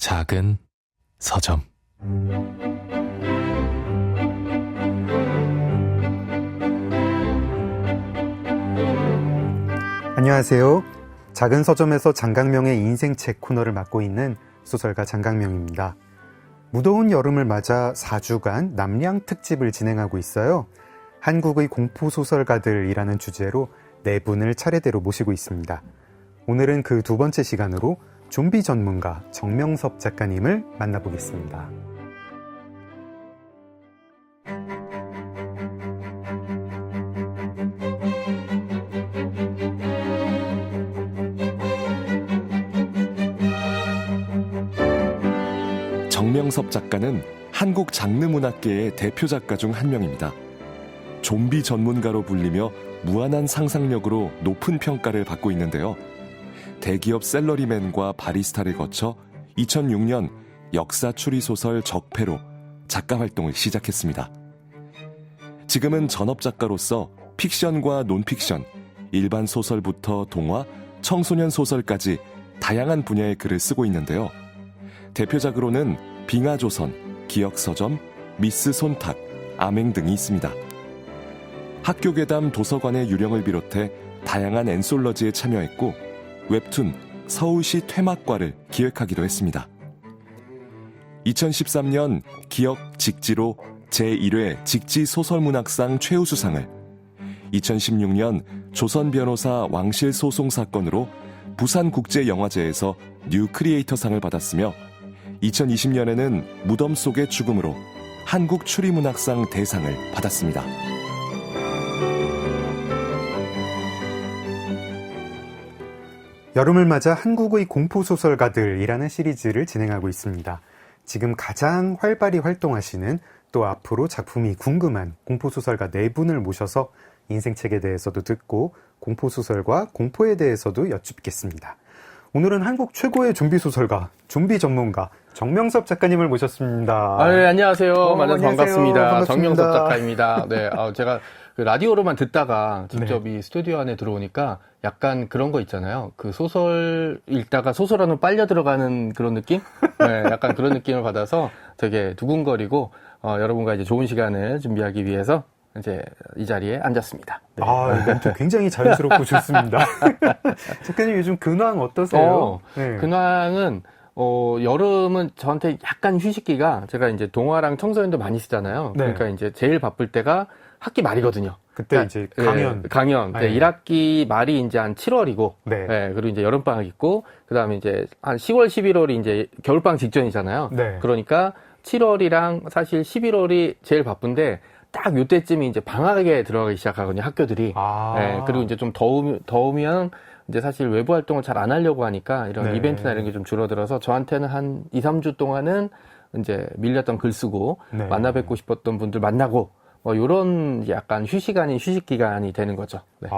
작은 서점. 안녕하세요. 작은 서점에서 장강명의 인생책 코너를 맡고 있는 소설가 장강명입니다. 무더운 여름을 맞아 4주간 남량 특집을 진행하고 있어요. 한국의 공포소설가들이라는 주제로 4분을 차례대로 모시고 있습니다. 오늘은 그 두 번째 시간으로 좀비 전문가 정명섭 작가님을 만나보겠습니다. 정명섭 작가는 한국 장르문학계의 대표 작가 중 한 명입니다. 좀비 전문가로 불리며 무한한 상상력으로 높은 평가를 받고 있는데요. 대기업 셀러리맨과 바리스타를 거쳐 2006년 역사 추리소설 적폐로 작가 활동을 시작했습니다. 지금은 전업작가로서 픽션과 논픽션, 일반 소설부터 동화, 청소년 소설까지 다양한 분야의 글을 쓰고 있는데요. 대표작으로는 빙하조선, 기억서점, 미스 손탁, 암행 등이 있습니다. 학교괴담 도서관의 유령을 비롯해 다양한 앤솔러지에 참여했고 웹툰 서울시 퇴막과를 기획하기도 했습니다. 2013년 기억 직지로 제1회 직지소설문학상 최우수상을, 2016년 조선변호사 왕실 소송 사건으로 부산국제영화제에서 뉴 크리에이터상을 받았으며 2020년에는 무덤 속의 죽음으로 한국추리문학상 대상을 받았습니다. 여름을 맞아 한국의 공포소설가들이라는 시리즈를 진행하고 있습니다. 지금 가장 활발히 활동하시는, 또 앞으로 작품이 궁금한 공포소설가 4분을 모셔서 인생책에 대해서도 듣고 공포소설과 공포에 대해서도 여쭙겠습니다. 오늘은 한국 최고의 좀비 소설가, 좀비 전문가 정명섭 작가님을 모셨습니다. 네, 안녕하세요. 만나서 안녕하세요. 반갑습니다. 정명섭 작가입니다. 네, 제가 그 라디오로만 듣다가 직접 이 스튜디오 안에 들어오니까 약간 그런 거 있잖아요. 그 소설 읽다가 소설 안으로 빨려 들어가는 그런 느낌? 네, 약간 그런 느낌을 받아서 되게 두근거리고, 여러분과 이제 좋은 시간을 준비하기 위해서 이제 이 자리에 앉았습니다. 네. 멘트 굉장히 자연스럽고 좋습니다. 작가님 요즘 근황 어떠세요? 네. 근황은, 여름은 저한테 약간 휴식기가, 제가 이제 동화랑 청소년도 많이 쓰잖아요. 네. 그러니까 이제 제일 바쁠 때가 학기 말이거든요. 그때 이제 강연. 강연. 네. 1학기 말이 이제 한 7월이고, 네. 그리고 이제 여름방학 있고, 그 다음에 이제 한 10월, 11월이 이제 겨울방학 직전이잖아요. 네. 그러니까 7월이랑 사실 11월이 제일 바쁜데, 딱 요때쯤이 이제 방학에 들어가기 시작하거든요, 학교들이. 그리고 이제 좀 더우면 이제 사실 외부 활동을 잘 안 하려고 하니까 이런 네. 이벤트나 이런 게 좀 줄어들어서 저한테는 한 2, 3주 동안은 이제 밀렸던 글 쓰고, 네. 만나 뵙고 싶었던 분들 만나고, 요런 약간 휴식 아닌 휴식 기간이 되는 거죠. 네.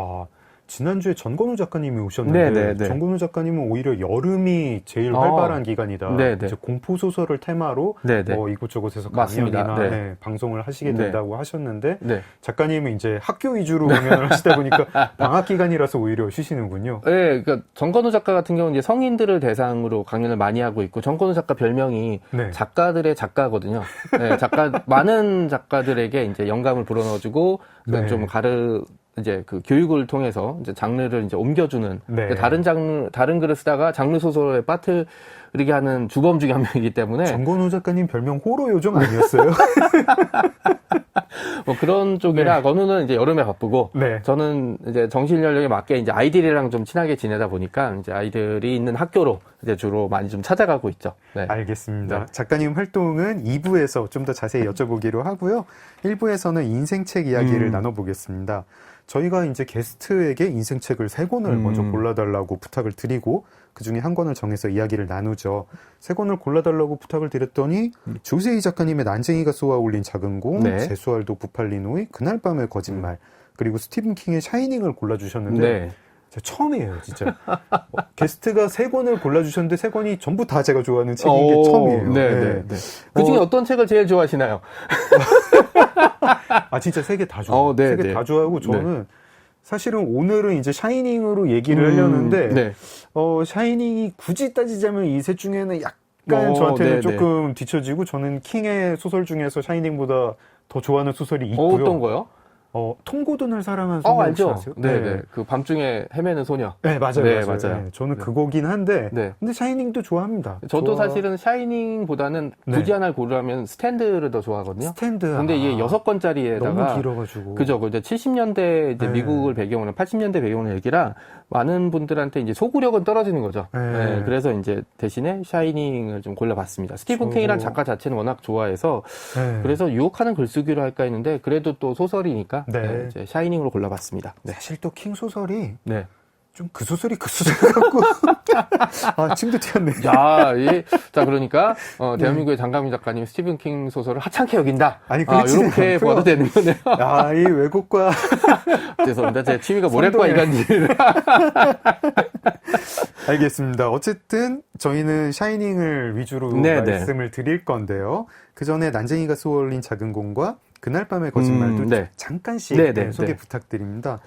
지난주에 전건우 작가님이 오셨는데, 네네네. 전건우 작가님은 오히려 여름이 제일 활발한 기간이다. 네네. 이제 공포소설을 테마로 네네. 이곳저곳에서 맞습니다. 강연이나 네. 방송을 하시게 네. 된다고 하셨는데, 네. 작가님은 이제 학교 위주로 강연을 하시다 보니까 방학 기간이라서 오히려 쉬시는군요. 네, 그러니까 정건우 작가 같은 경우는 이제 성인들을 대상으로 강연을 많이 하고 있고, 정건우 작가 별명이 네. 작가들의 작가거든요. 네, 많은 작가들에게 이제 영감을 불어넣어주고, 네. 좀 이제 그 교육을 통해서 이제 장르를 이제 옮겨주는, 네. 다른 글을 쓰다가 장르 소설에 빠뜨리게 하는 주범 중에 한 명이기 때문에. 전건우 작가님 별명 호러 요정 아니었어요? 뭐 그런 쪽이라, 네. 건우는 이제 여름에 바쁘고, 네. 저는 이제 정신 연령에 맞게 이제 아이들이랑 좀 친하게 지내다 보니까 이제 아이들이 있는 학교로 이제 주로 많이 좀 찾아가고 있죠. 네. 알겠습니다. 네. 작가님 활동은 2부에서 좀 더 자세히 여쭤보기로 하고요. 1부에서는 인생책 이야기를 나눠보겠습니다. 저희가 이제 게스트에게 인생책을 3권을 먼저 골라달라고 부탁을 드리고, 그 중에 한 권을 정해서 이야기를 나누죠. 3권을 골라달라고 부탁을 드렸더니 조세희 작가님의 난쟁이가 쏘아 올린 작은 공, 네. 제수알도 부팔리노의 그날 밤의 거짓말, 그리고 스티븐 킹의 샤이닝을 골라주셨는데, 네. 처음이에요, 진짜. 게스트가 3권을 골라주셨는데 3권이 전부 다 제가 좋아하는 책인 게 처음이에요. 네. 그 중에 어떤 책을 제일 좋아하시나요? 진짜 3개 다 좋아요. 네, 3개 네. 다 좋아하고, 저는 사실은 오늘은 이제 샤이닝으로 얘기를 하려는데, 네. 샤이닝이 굳이 따지자면 이 셋 중에는 저한테는 네네. 조금 뒤처지고 저는 킹의 소설 중에서 샤이닝보다 더 좋아하는 소설이 있고요. 어떤 거요? 톰 고든을 사랑하는 소녀 혹시 알죠. 아세요? 네네. 그 밤중에 헤매는 소녀. 네, 맞아요. 네, 맞아요. 맞아요. 네, 저는 네. 그거긴 한데, 네. 근데 샤이닝도 좋아합니다. 저도 사실은 샤이닝보다는 네. 굳이 하나를 고르라면 스탠드를 더 좋아하거든요. 스탠드. 근데 이게 6권짜리에다가 너무 길어가지고. 그죠. 이제 70년대 이제 네. 미국을 배경으로 80년대 배경으로 얘기라 많은 분들한테 이제 소구력은 떨어지는 거죠. 네. 네, 그래서 이제 대신에 샤이닝을 좀 골라봤습니다. 스티븐 저도- 킹이란 작가 자체는 워낙 좋아해서 네. 그래서 유혹하는 글쓰기로 할까 했는데 그래도 또 소설이니까 네. 네, 이제 샤이닝으로 골라봤습니다. 네. 사실 또 킹 소설이 네. 좀 그 소설이 그 소설 같고. 아, 침도 튀었네. 자, 자, 그러니까, 대한민국의 장강민 작가님 스티븐 킹 소설을 하찮게 여긴다. 아니, 그렇지는 이렇게 않고요. 봐도 되는 거네요. 아, 이 외국과. 죄송합니다. 제 취미가 모래과 선동에. 이간질. 알겠습니다. 어쨌든 저희는 샤이닝을 위주로 네, 말씀을 드릴 건데요. 그 전에 난쟁이가 쏘올린 작은 공과 그날 밤의 거짓말도 네. 잠깐씩 네, 네, 소개 네. 부탁드립니다.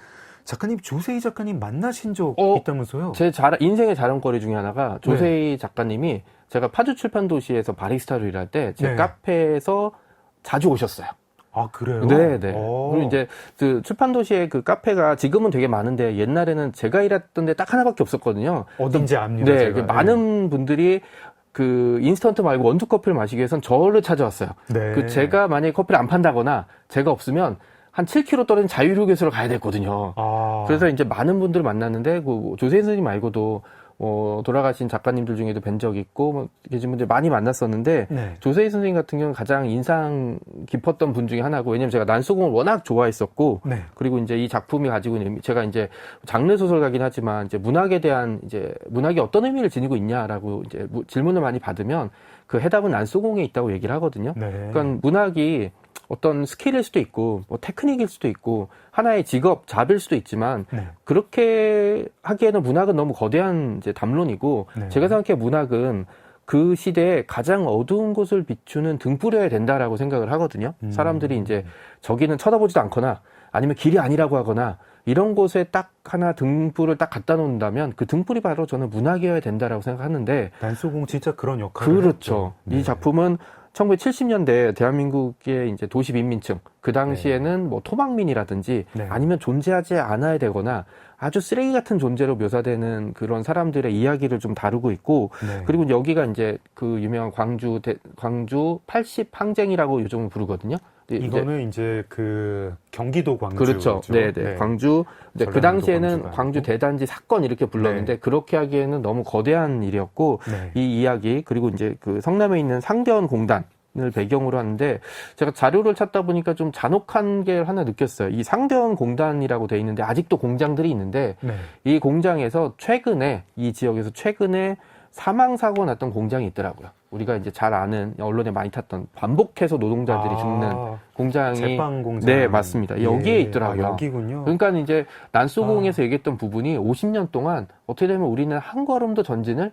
작가님, 조세희 작가님 만나신 적 있다면서요? 제 인생의 자랑거리 중에 하나가 조세희 작가님이 제가 파주 출판도시에서 바리스타로 일할 때 제 네. 카페에서 자주 오셨어요. 아, 그래요? 네네. 오. 그리고 이제 그 출판도시의 그 카페가 지금은 되게 많은데 옛날에는 제가 일했던 데 딱 하나밖에 없었거든요. 어딘지 압니다. 네, 제가. 많은 분들이 그 인스턴트 말고 원두 커피를 마시기 위해선 저를 찾아왔어요. 네. 그 제가 만약에 커피를 안 판다거나 제가 없으면 한 7km 떨어진 자유로교수로 가야 됐거든요. 아. 그래서 이제 많은 분들을 만났는데 그 조세희 선생님 말고도 돌아가신 작가님들 중에도 뵌 적 있고 계신 분들 많이 만났었는데 네. 조세희 선생님 같은 경우는 가장 인상 깊었던 분 중에 하나고 왜냐면 제가 난소공을 워낙 좋아했었고 네. 그리고 이제 이 작품이 가지고 있는 의미, 제가 이제 장르 소설가긴 하지만 이제 문학에 대한 이제 문학이 어떤 의미를 지니고 있냐라고 이제 질문을 많이 받으면 그 해답은 난소공에 있다고 얘기를 하거든요. 네. 그러니까 문학이 어떤 스킬일 수도 있고 뭐 테크닉일 수도 있고 하나의 직업 잡일 수도 있지만 네. 그렇게 하기에는 문학은 너무 거대한 이제 담론이고 네. 제가 생각해 문학은 그 시대에 가장 어두운 곳을 비추는 등불이어야 된다라고 생각을 하거든요. 사람들이 이제 저기는 쳐다보지도 않거나 아니면 길이 아니라고 하거나 이런 곳에 딱 하나 등불을 딱 갖다 놓는다면 그 등불이 바로 저는 문학이어야 된다라고 생각하는데 난소공 진짜 그런 역할을 그렇죠. 했죠. 이 작품은 1970년대 대한민국의 이제 도시 빈민층 그 당시에는 뭐 토막민이라든지 네. 아니면 존재하지 않아야 되거나 아주 쓰레기 같은 존재로 묘사되는 그런 사람들의 이야기를 좀 다루고 있고 네. 그리고 여기가 이제 그 유명한 광주 80 항쟁이라고 요즘은 부르거든요. 이거는 이제 그 경기도 광주. 그렇죠. 네. 광주. 그 전라남도 당시에는 광주가 광주 아니고. 대단지 사건 이렇게 불렀는데 네. 그렇게 하기에는 너무 거대한 일이었고 네. 이 이야기 그리고 이제 그 성남에 있는 상대원 공단을 배경으로 하는데 제가 자료를 찾다 보니까 좀 잔혹한 게 하나 느꼈어요. 이 상대원 공단이라고 돼 있는데 아직도 공장들이 있는데 네. 이 공장에서 최근에 이 지역에서 최근에 사망 사고가 났던 공장이 있더라고요. 우리가 이제 잘 아는 언론에 많이 탔던 반복해서 노동자들이 죽는 공장이 제빵 공장. 네, 맞습니다. 여기에 있더라고요. 아, 여기군요. 그러니까 이제 난소공에서 얘기했던 부분이 50년 동안 어떻게 되면 우리는 한 걸음도 전진을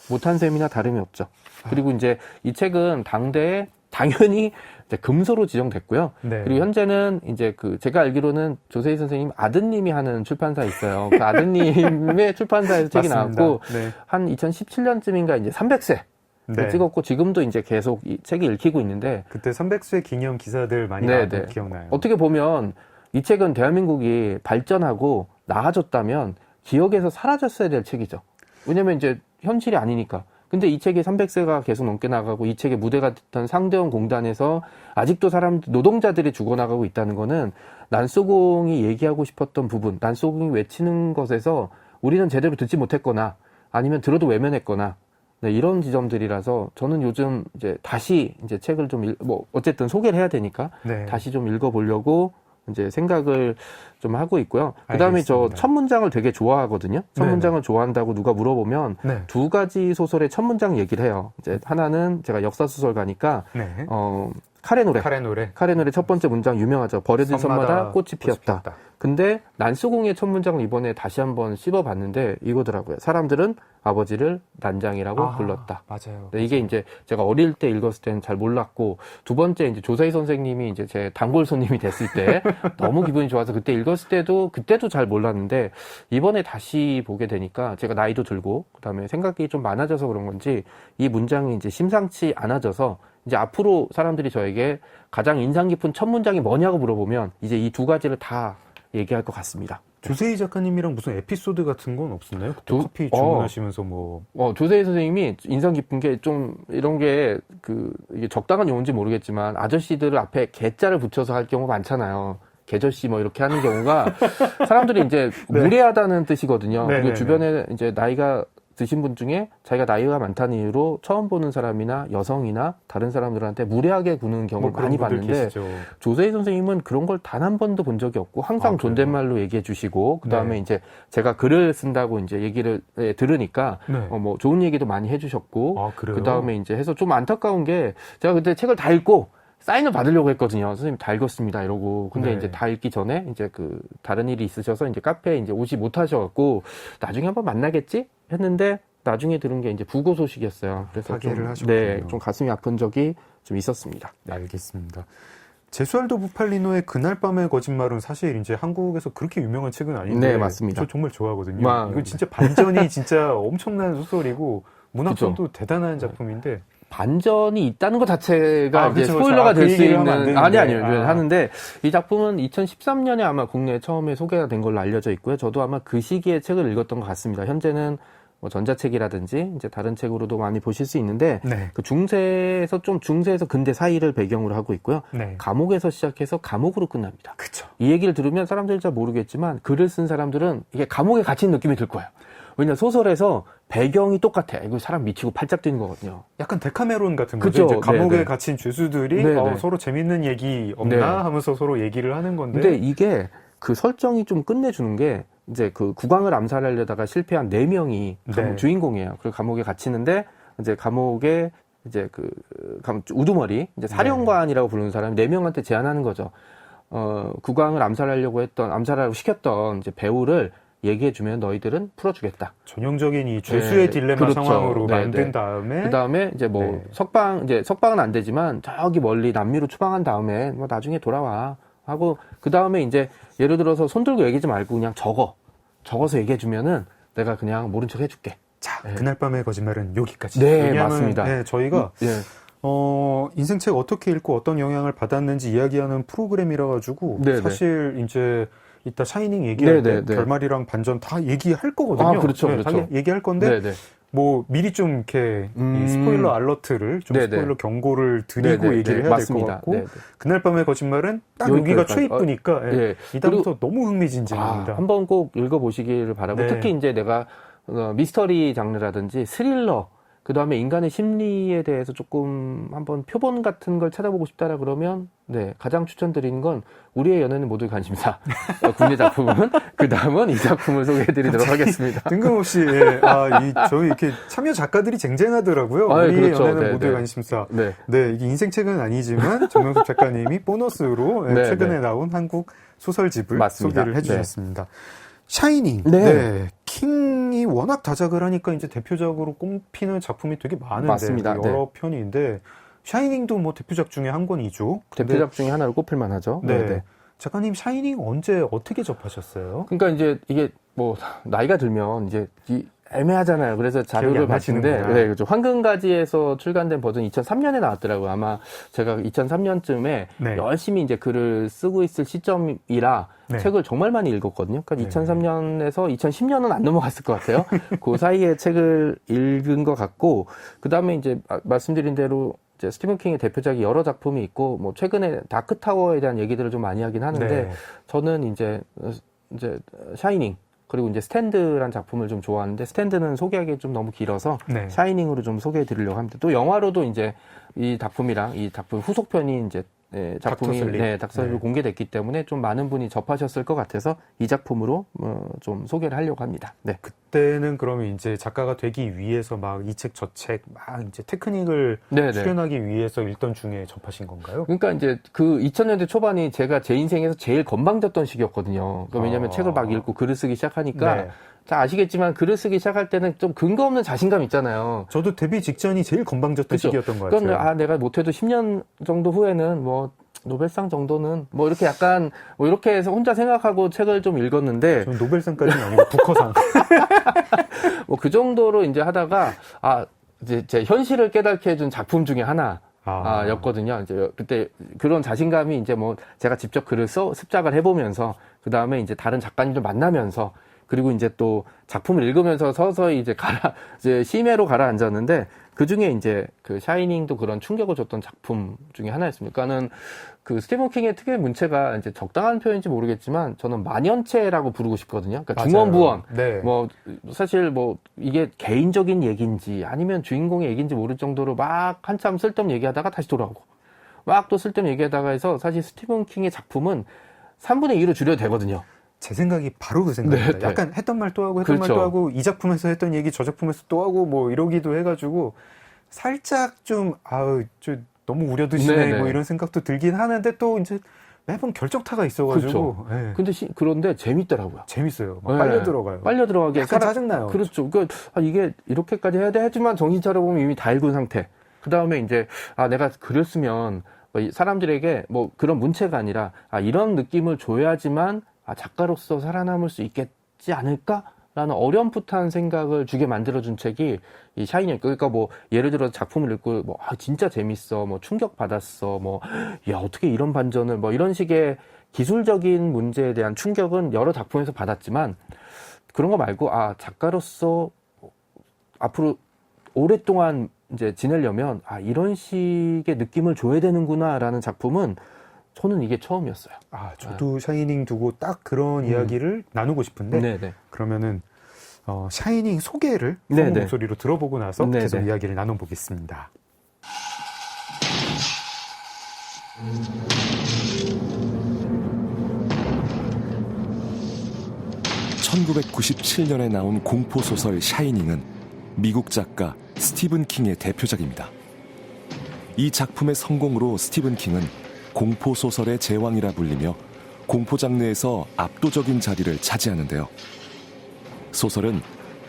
못한 셈이나 다름이 없죠. 그리고 이제 이 책은 당대에 당연히 이제 금소로 지정됐고요. 네. 그리고 현재는 이제 그 제가 알기로는 조세희 선생님 아드님이 하는 출판사 있어요. 그 아드님의 출판사에서 책이 맞습니다. 나왔고 네. 한 2017년쯤인가 이제 300세 네. 찍었고 지금도 이제 계속 이 책이 읽히고 있는데 그때 300세 기념 기사들 많이 네, 나왔던 네. 기억나요. 어떻게 보면 이 책은 대한민국이 발전하고 나아졌다면 기억에서 사라졌어야 될 책이죠. 왜냐면 이제 현실이 아니니까. 근데 이 책이 300세가 계속 넘게 나가고 이 책의 무대가 됐던 상대원 공단에서 아직도 노동자들이 죽어나가고 있다는 거는 난소공이 얘기하고 싶었던 부분, 난소공이 외치는 것에서 우리는 제대로 듣지 못했거나 아니면 들어도 외면했거나 네, 이런 지점들이라서 저는 요즘 이제 다시 이제 책을 좀 어쨌든 소개를 해야 되니까 네. 다시 좀 읽어보려고 이제 생각을 좀 하고 있고요. 그 다음에 저 알겠습니다. 첫 문장을 되게 좋아하거든요. 첫 네네. 문장을 좋아한다고 누가 물어보면 네. 두 가지 소설의 첫 문장 얘기를 해요. 이제 하나는 제가 역사 소설가니까 네. 카레 노래. 카레 노래. 첫 번째 문장 유명하죠. 버려진 섬마다 꽃이 피었다. 근데 난수공의 첫 문장을 이번에 다시 한번 씹어봤는데 이거더라고요. 사람들은 아버지를 난장이라고 불렀다. 맞아요. 네, 이게 이제 제가 어릴 때 읽었을 때는 잘 몰랐고, 두 번째 이제 조사희 선생님이 이제 제 단골 손님이 됐을 때 너무 기분이 좋아서 그때 읽었을 그때도 잘 몰랐는데, 이번에 다시 보게 되니까 제가 나이도 들고, 그 다음에 생각이 좀 많아져서 그런 건지, 이 문장이 이제 심상치 않아져서, 이제 앞으로 사람들이 저에게 가장 인상 깊은 첫 문장이 뭐냐고 물어보면, 이제 이 두 가지를 다 얘기할 것 같습니다. 조세희 작가님이랑 무슨 에피소드 같은 건 없었나요? 그때 커피 주문하시면서 뭐. 조세희 선생님이 인상 깊은 게 좀 이런 게 이게 적당한 용어인지 모르겠지만 아저씨들 앞에 개자를 붙여서 할 경우 많잖아요. 개저씨 뭐 이렇게 하는 경우가 사람들이 이제 네. 무례하다는 뜻이거든요. 네, 그리고 네, 주변에 이제 나이가 드신 분 중에 자기가 나이가 많다는 이유로 처음 보는 사람이나 여성이나 다른 사람들한테 무례하게 구는 경우를 많이 봤는데 조세희 선생님은 그런 걸 단 한 번도 본 적이 없고 항상 존댓말로 얘기해 주시고 그다음에 이제 제가 글을 쓴다고 이제 얘기를 들으니까 뭐 좋은 얘기도 많이 해 주셨고 그다음에 이제 해서 좀 안타까운 게 제가 그때 책을 다 읽고 사인을 받으려고 했거든요. 선생님 다 읽었습니다. 이러고. 근데 이제 다 읽기 전에 이제 다른 일이 있으셔서 이제 카페에 이제 오지 못하셔갖고 나중에 한번 만나겠지? 했는데 나중에 들은 게 이제 부고 소식이었어요. 그래서 파괴를 하셨군요. 네, 좀 가슴이 아픈 적이 좀 있었습니다. 네, 알겠습니다. 제수알도 부팔리노의 그날 밤의 거짓말은 사실 이제 한국에서 그렇게 유명한 책은 아닌데. 네, 맞습니다. 저 정말 좋아하거든요. 이건 진짜 반전이 진짜 엄청난 소설이고 문학성도 대단한 작품인데. 반전이 있다는 것 자체가 이제 그쵸, 스포일러가 될 수 있는 아니요 하는데 이 작품은 2013년에 아마 국내에 처음에 소개가 된 걸로 알려져 있고요. 저도 아마 그 시기에 책을 읽었던 것 같습니다. 현재는 뭐 전자책이라든지 이제 다른 책으로도 많이 보실 수 있는데 그 중세에서 근대 사이를 배경으로 하고 있고요. 감옥에서 시작해서 감옥으로 끝납니다. 그쵸. 이 얘기를 들으면 사람들이 잘 모르겠지만 글을 쓴 사람들은 이게 감옥에 갇힌 느낌이 들 거예요. 왜냐 소설에서 배경이 똑같아. 이거 사람 미치고 팔짝 뛰는 거거든요. 약간 데카메론 같은 거죠. 이제 감옥에 갇힌 죄수들이 서로 재밌는 얘기 없나 하면서 서로 얘기를 하는 건데. 근데 이게 그 설정이 좀 끝내주는 게 이제 그 국왕을 암살하려다가 실패한 4명이 주인공이에요. 그리고 감옥에 갇히는데 이제 감옥에 이제 우두머리 이제 사령관이라고 부르는 사람이 4명한테 제안하는 거죠. 국왕을 암살하려고 시켰던 이제 배우를 얘기해주면 너희들은 풀어주겠다. 전형적인 이 죄수의 딜레마 상황으로 만든 다음에. 그 다음에 이제 석방은 안 되지만 저기 멀리 남미로 추방한 다음에 뭐 나중에 돌아와 하고 그 다음에 이제 예를 들어서 손 들고 얘기하지 말고 그냥 적어서 얘기해주면은 내가 그냥 모른 척 해줄게. 자, 그날 밤의 거짓말은 여기까지. 네, 맞습니다. 네, 저희가 인생책 어떻게 읽고 어떤 영향을 받았는지 이야기하는 프로그램이라 가지고 사실 이제 이따 샤이닝 얘기할 때 결말이랑 반전 다 얘기할 거거든요. 그렇죠. 다 얘기할 건데 뭐 미리 좀 이렇게 이 스포일러 알러트를 좀 스포일러 경고를 드리고 얘기를 해야 될 것 같고 그날 밤의 거짓말은 딱 여기가 최입부니까 이 다음부터 너무 흥미진진합니다. 한번 꼭 읽어보시기를 바라고 특히 이제 내가 미스터리 장르라든지 스릴러 그 다음에 인간의 심리에 대해서 조금 한번 표본 같은 걸 찾아보고 싶다라 그러면 가장 추천드리는 건 우리의 연애는 모두의 관심사 국내 작품은 그 다음은 이 작품을 소개해드리도록 하겠습니다. 뜬금없이 저희 이렇게 참여 작가들이 쟁쟁하더라고요. 우리의 연애는 모두의 관심사. 이게 인생책은 아니지만 정명섭 작가님이 보너스로 최근에 나온 한국 소설집을 소개를 해주셨습니다. 샤이닝. 킹이 워낙 다작을 하니까 이제 대표작으로 꼽히는 작품이 되게 많은데 여러 편인데 샤이닝도 뭐 대표작 중에 한 권이죠. 대표작 중에 하나로 꼽힐 만하죠. 작가님 샤이닝 언제 어떻게 접하셨어요? 그러니까 이제 이게 뭐 나이가 들면 이제 애매하잖아요. 그래서 자료를 봤는데 그렇죠. 황금가지에서 출간된 버전 2003년에 나왔더라고요. 아마 제가 2003년쯤에 열심히 이제 글을 쓰고 있을 시점이라 책을 정말 많이 읽었거든요. 그러니까 2003년에서 2010년은 안 넘어갔을 것 같아요. 그 사이에 책을 읽은 것 같고 그다음에 이제 말씀드린 대로 이제 스티븐 킹의 대표작이 여러 작품이 있고 뭐 최근에 다크타워에 대한 얘기들을 좀 많이 하긴 하는데 저는 이제 샤이닝 그리고 이제 스탠드란 작품을 좀 좋아하는데 스탠드는 소개하기 좀 너무 길어서 샤이닝으로 좀 소개해 드리려고 합니다. 또 영화로도 이제 이 작품이랑 이 작품 후속편이 이제 작품이 닥터슬립. 닥터슬립 네. 공개됐기 때문에 좀 많은 분이 접하셨을 것 같아서 이 작품으로 좀 소개를 하려고 합니다. 네. 그때는 그러면 이제 작가가 되기 위해서 막 이 책 저 책 막 이제 테크닉을 네네. 수련하기 위해서 읽던 중에 접하신 건가요? 그러니까 이제 그 2000년대 초반이 제가 제 인생에서 제일 건방졌던 시기였거든요. 그러니까 왜냐면 책을 막 읽고 글을 쓰기 시작하니까 네. 자, 아시겠지만 글을 쓰기 시작할 때는 좀 근거 없는 자신감 있잖아요. 저도 데뷔 직전이 제일 건방졌던 그쵸? 시기였던 것 같아요. 그건 내가 못해도 10년 정도 후에는 뭐 노벨상 정도는 뭐 이렇게 약간 뭐 이렇게 해서 혼자 생각하고 책을 좀 읽었는데 전 노벨상까지는 아니고 부커상. 뭐 그 정도로 이제 하다가 이제 제 현실을 깨닫게 해준 작품 중에 하나였거든요. 이제 그때 그런 자신감이 이제 뭐 제가 직접 글을 습작을 해보면서 그 다음에 이제 다른 작가님들 만나면서 그리고 이제 또 작품을 읽으면서 서서히 이제 심해로 가라앉았는데 그 중에 이제 그 샤이닝도 그런 충격을 줬던 작품 중에 하나였습니다. 그러니까는 그 스티븐 킹의 특유의 문체가 이제 적당한 표현인지 모르겠지만 저는 만연체라고 부르고 싶거든요. 그러니까 맞아요. 중원부원. 네. 뭐 사실 뭐 이게 개인적인 얘기인지 아니면 주인공의 얘기인지 모를 정도로 막 한참 쓸데없는 얘기하다가 다시 돌아오고 막 또 쓸데없는 얘기하다가 해서 사실 스티븐 킹의 작품은 3분의 2로 줄여도 되거든요. 제 생각이 바로 그 생각입니다. 네. 약간 했던 말 또 하고 했던 그렇죠. 말 또 하고 이 작품에서 했던 얘기 저 작품에서 또 하고 뭐 이러기도 해가지고 살짝 좀 너무 우려드시네 네네. 뭐 이런 생각도 들긴 하는데 또 이제 매번 결정타가 있어가지고 네. 근데 그런데 재밌더라고요. 재밌어요. 막 네. 빨려 들어가요. 빨려 들어가게. 약간 짜증나요. 그렇죠. 그러니까 이게 이렇게까지 해야 돼 하지만 정신 차려보면 이미 다 읽은 상태. 그 다음에 이제 내가 글을 쓰면 뭐 사람들에게 뭐 그런 문체가 아니라 이런 느낌을 줘야지만 작가로서 살아남을 수 있겠지 않을까라는 어렴풋한 생각을 주게 만들어준 책이 이 샤이닝. 그러니까 뭐 예를 들어 작품을 읽고 뭐 진짜 재밌어, 뭐 충격 받았어, 뭐 야 어떻게 이런 반전을 뭐 이런 식의 기술적인 문제에 대한 충격은 여러 작품에서 받았지만 그런 거 말고 작가로서 앞으로 오랫동안 이제 지내려면 이런 식의 느낌을 줘야 되는구나라는 작품은 저는 이게 처음이었어요. 저도 샤이닝 두고 딱 그런 이야기를 나누고 싶은데 네네. 그러면은 샤이닝 소개를 네네. 성우 목소리로 들어보고 나서 네네. 계속 이야기를 나눠보겠습니다. 1997년에 나온 공포소설 샤이닝은 미국 작가 스티븐 킹의 대표작입니다. 이 작품의 성공으로 스티븐 킹은 공포소설의 제왕이라 불리며 공포 장르에서 압도적인 자리를 차지하는데요. 소설은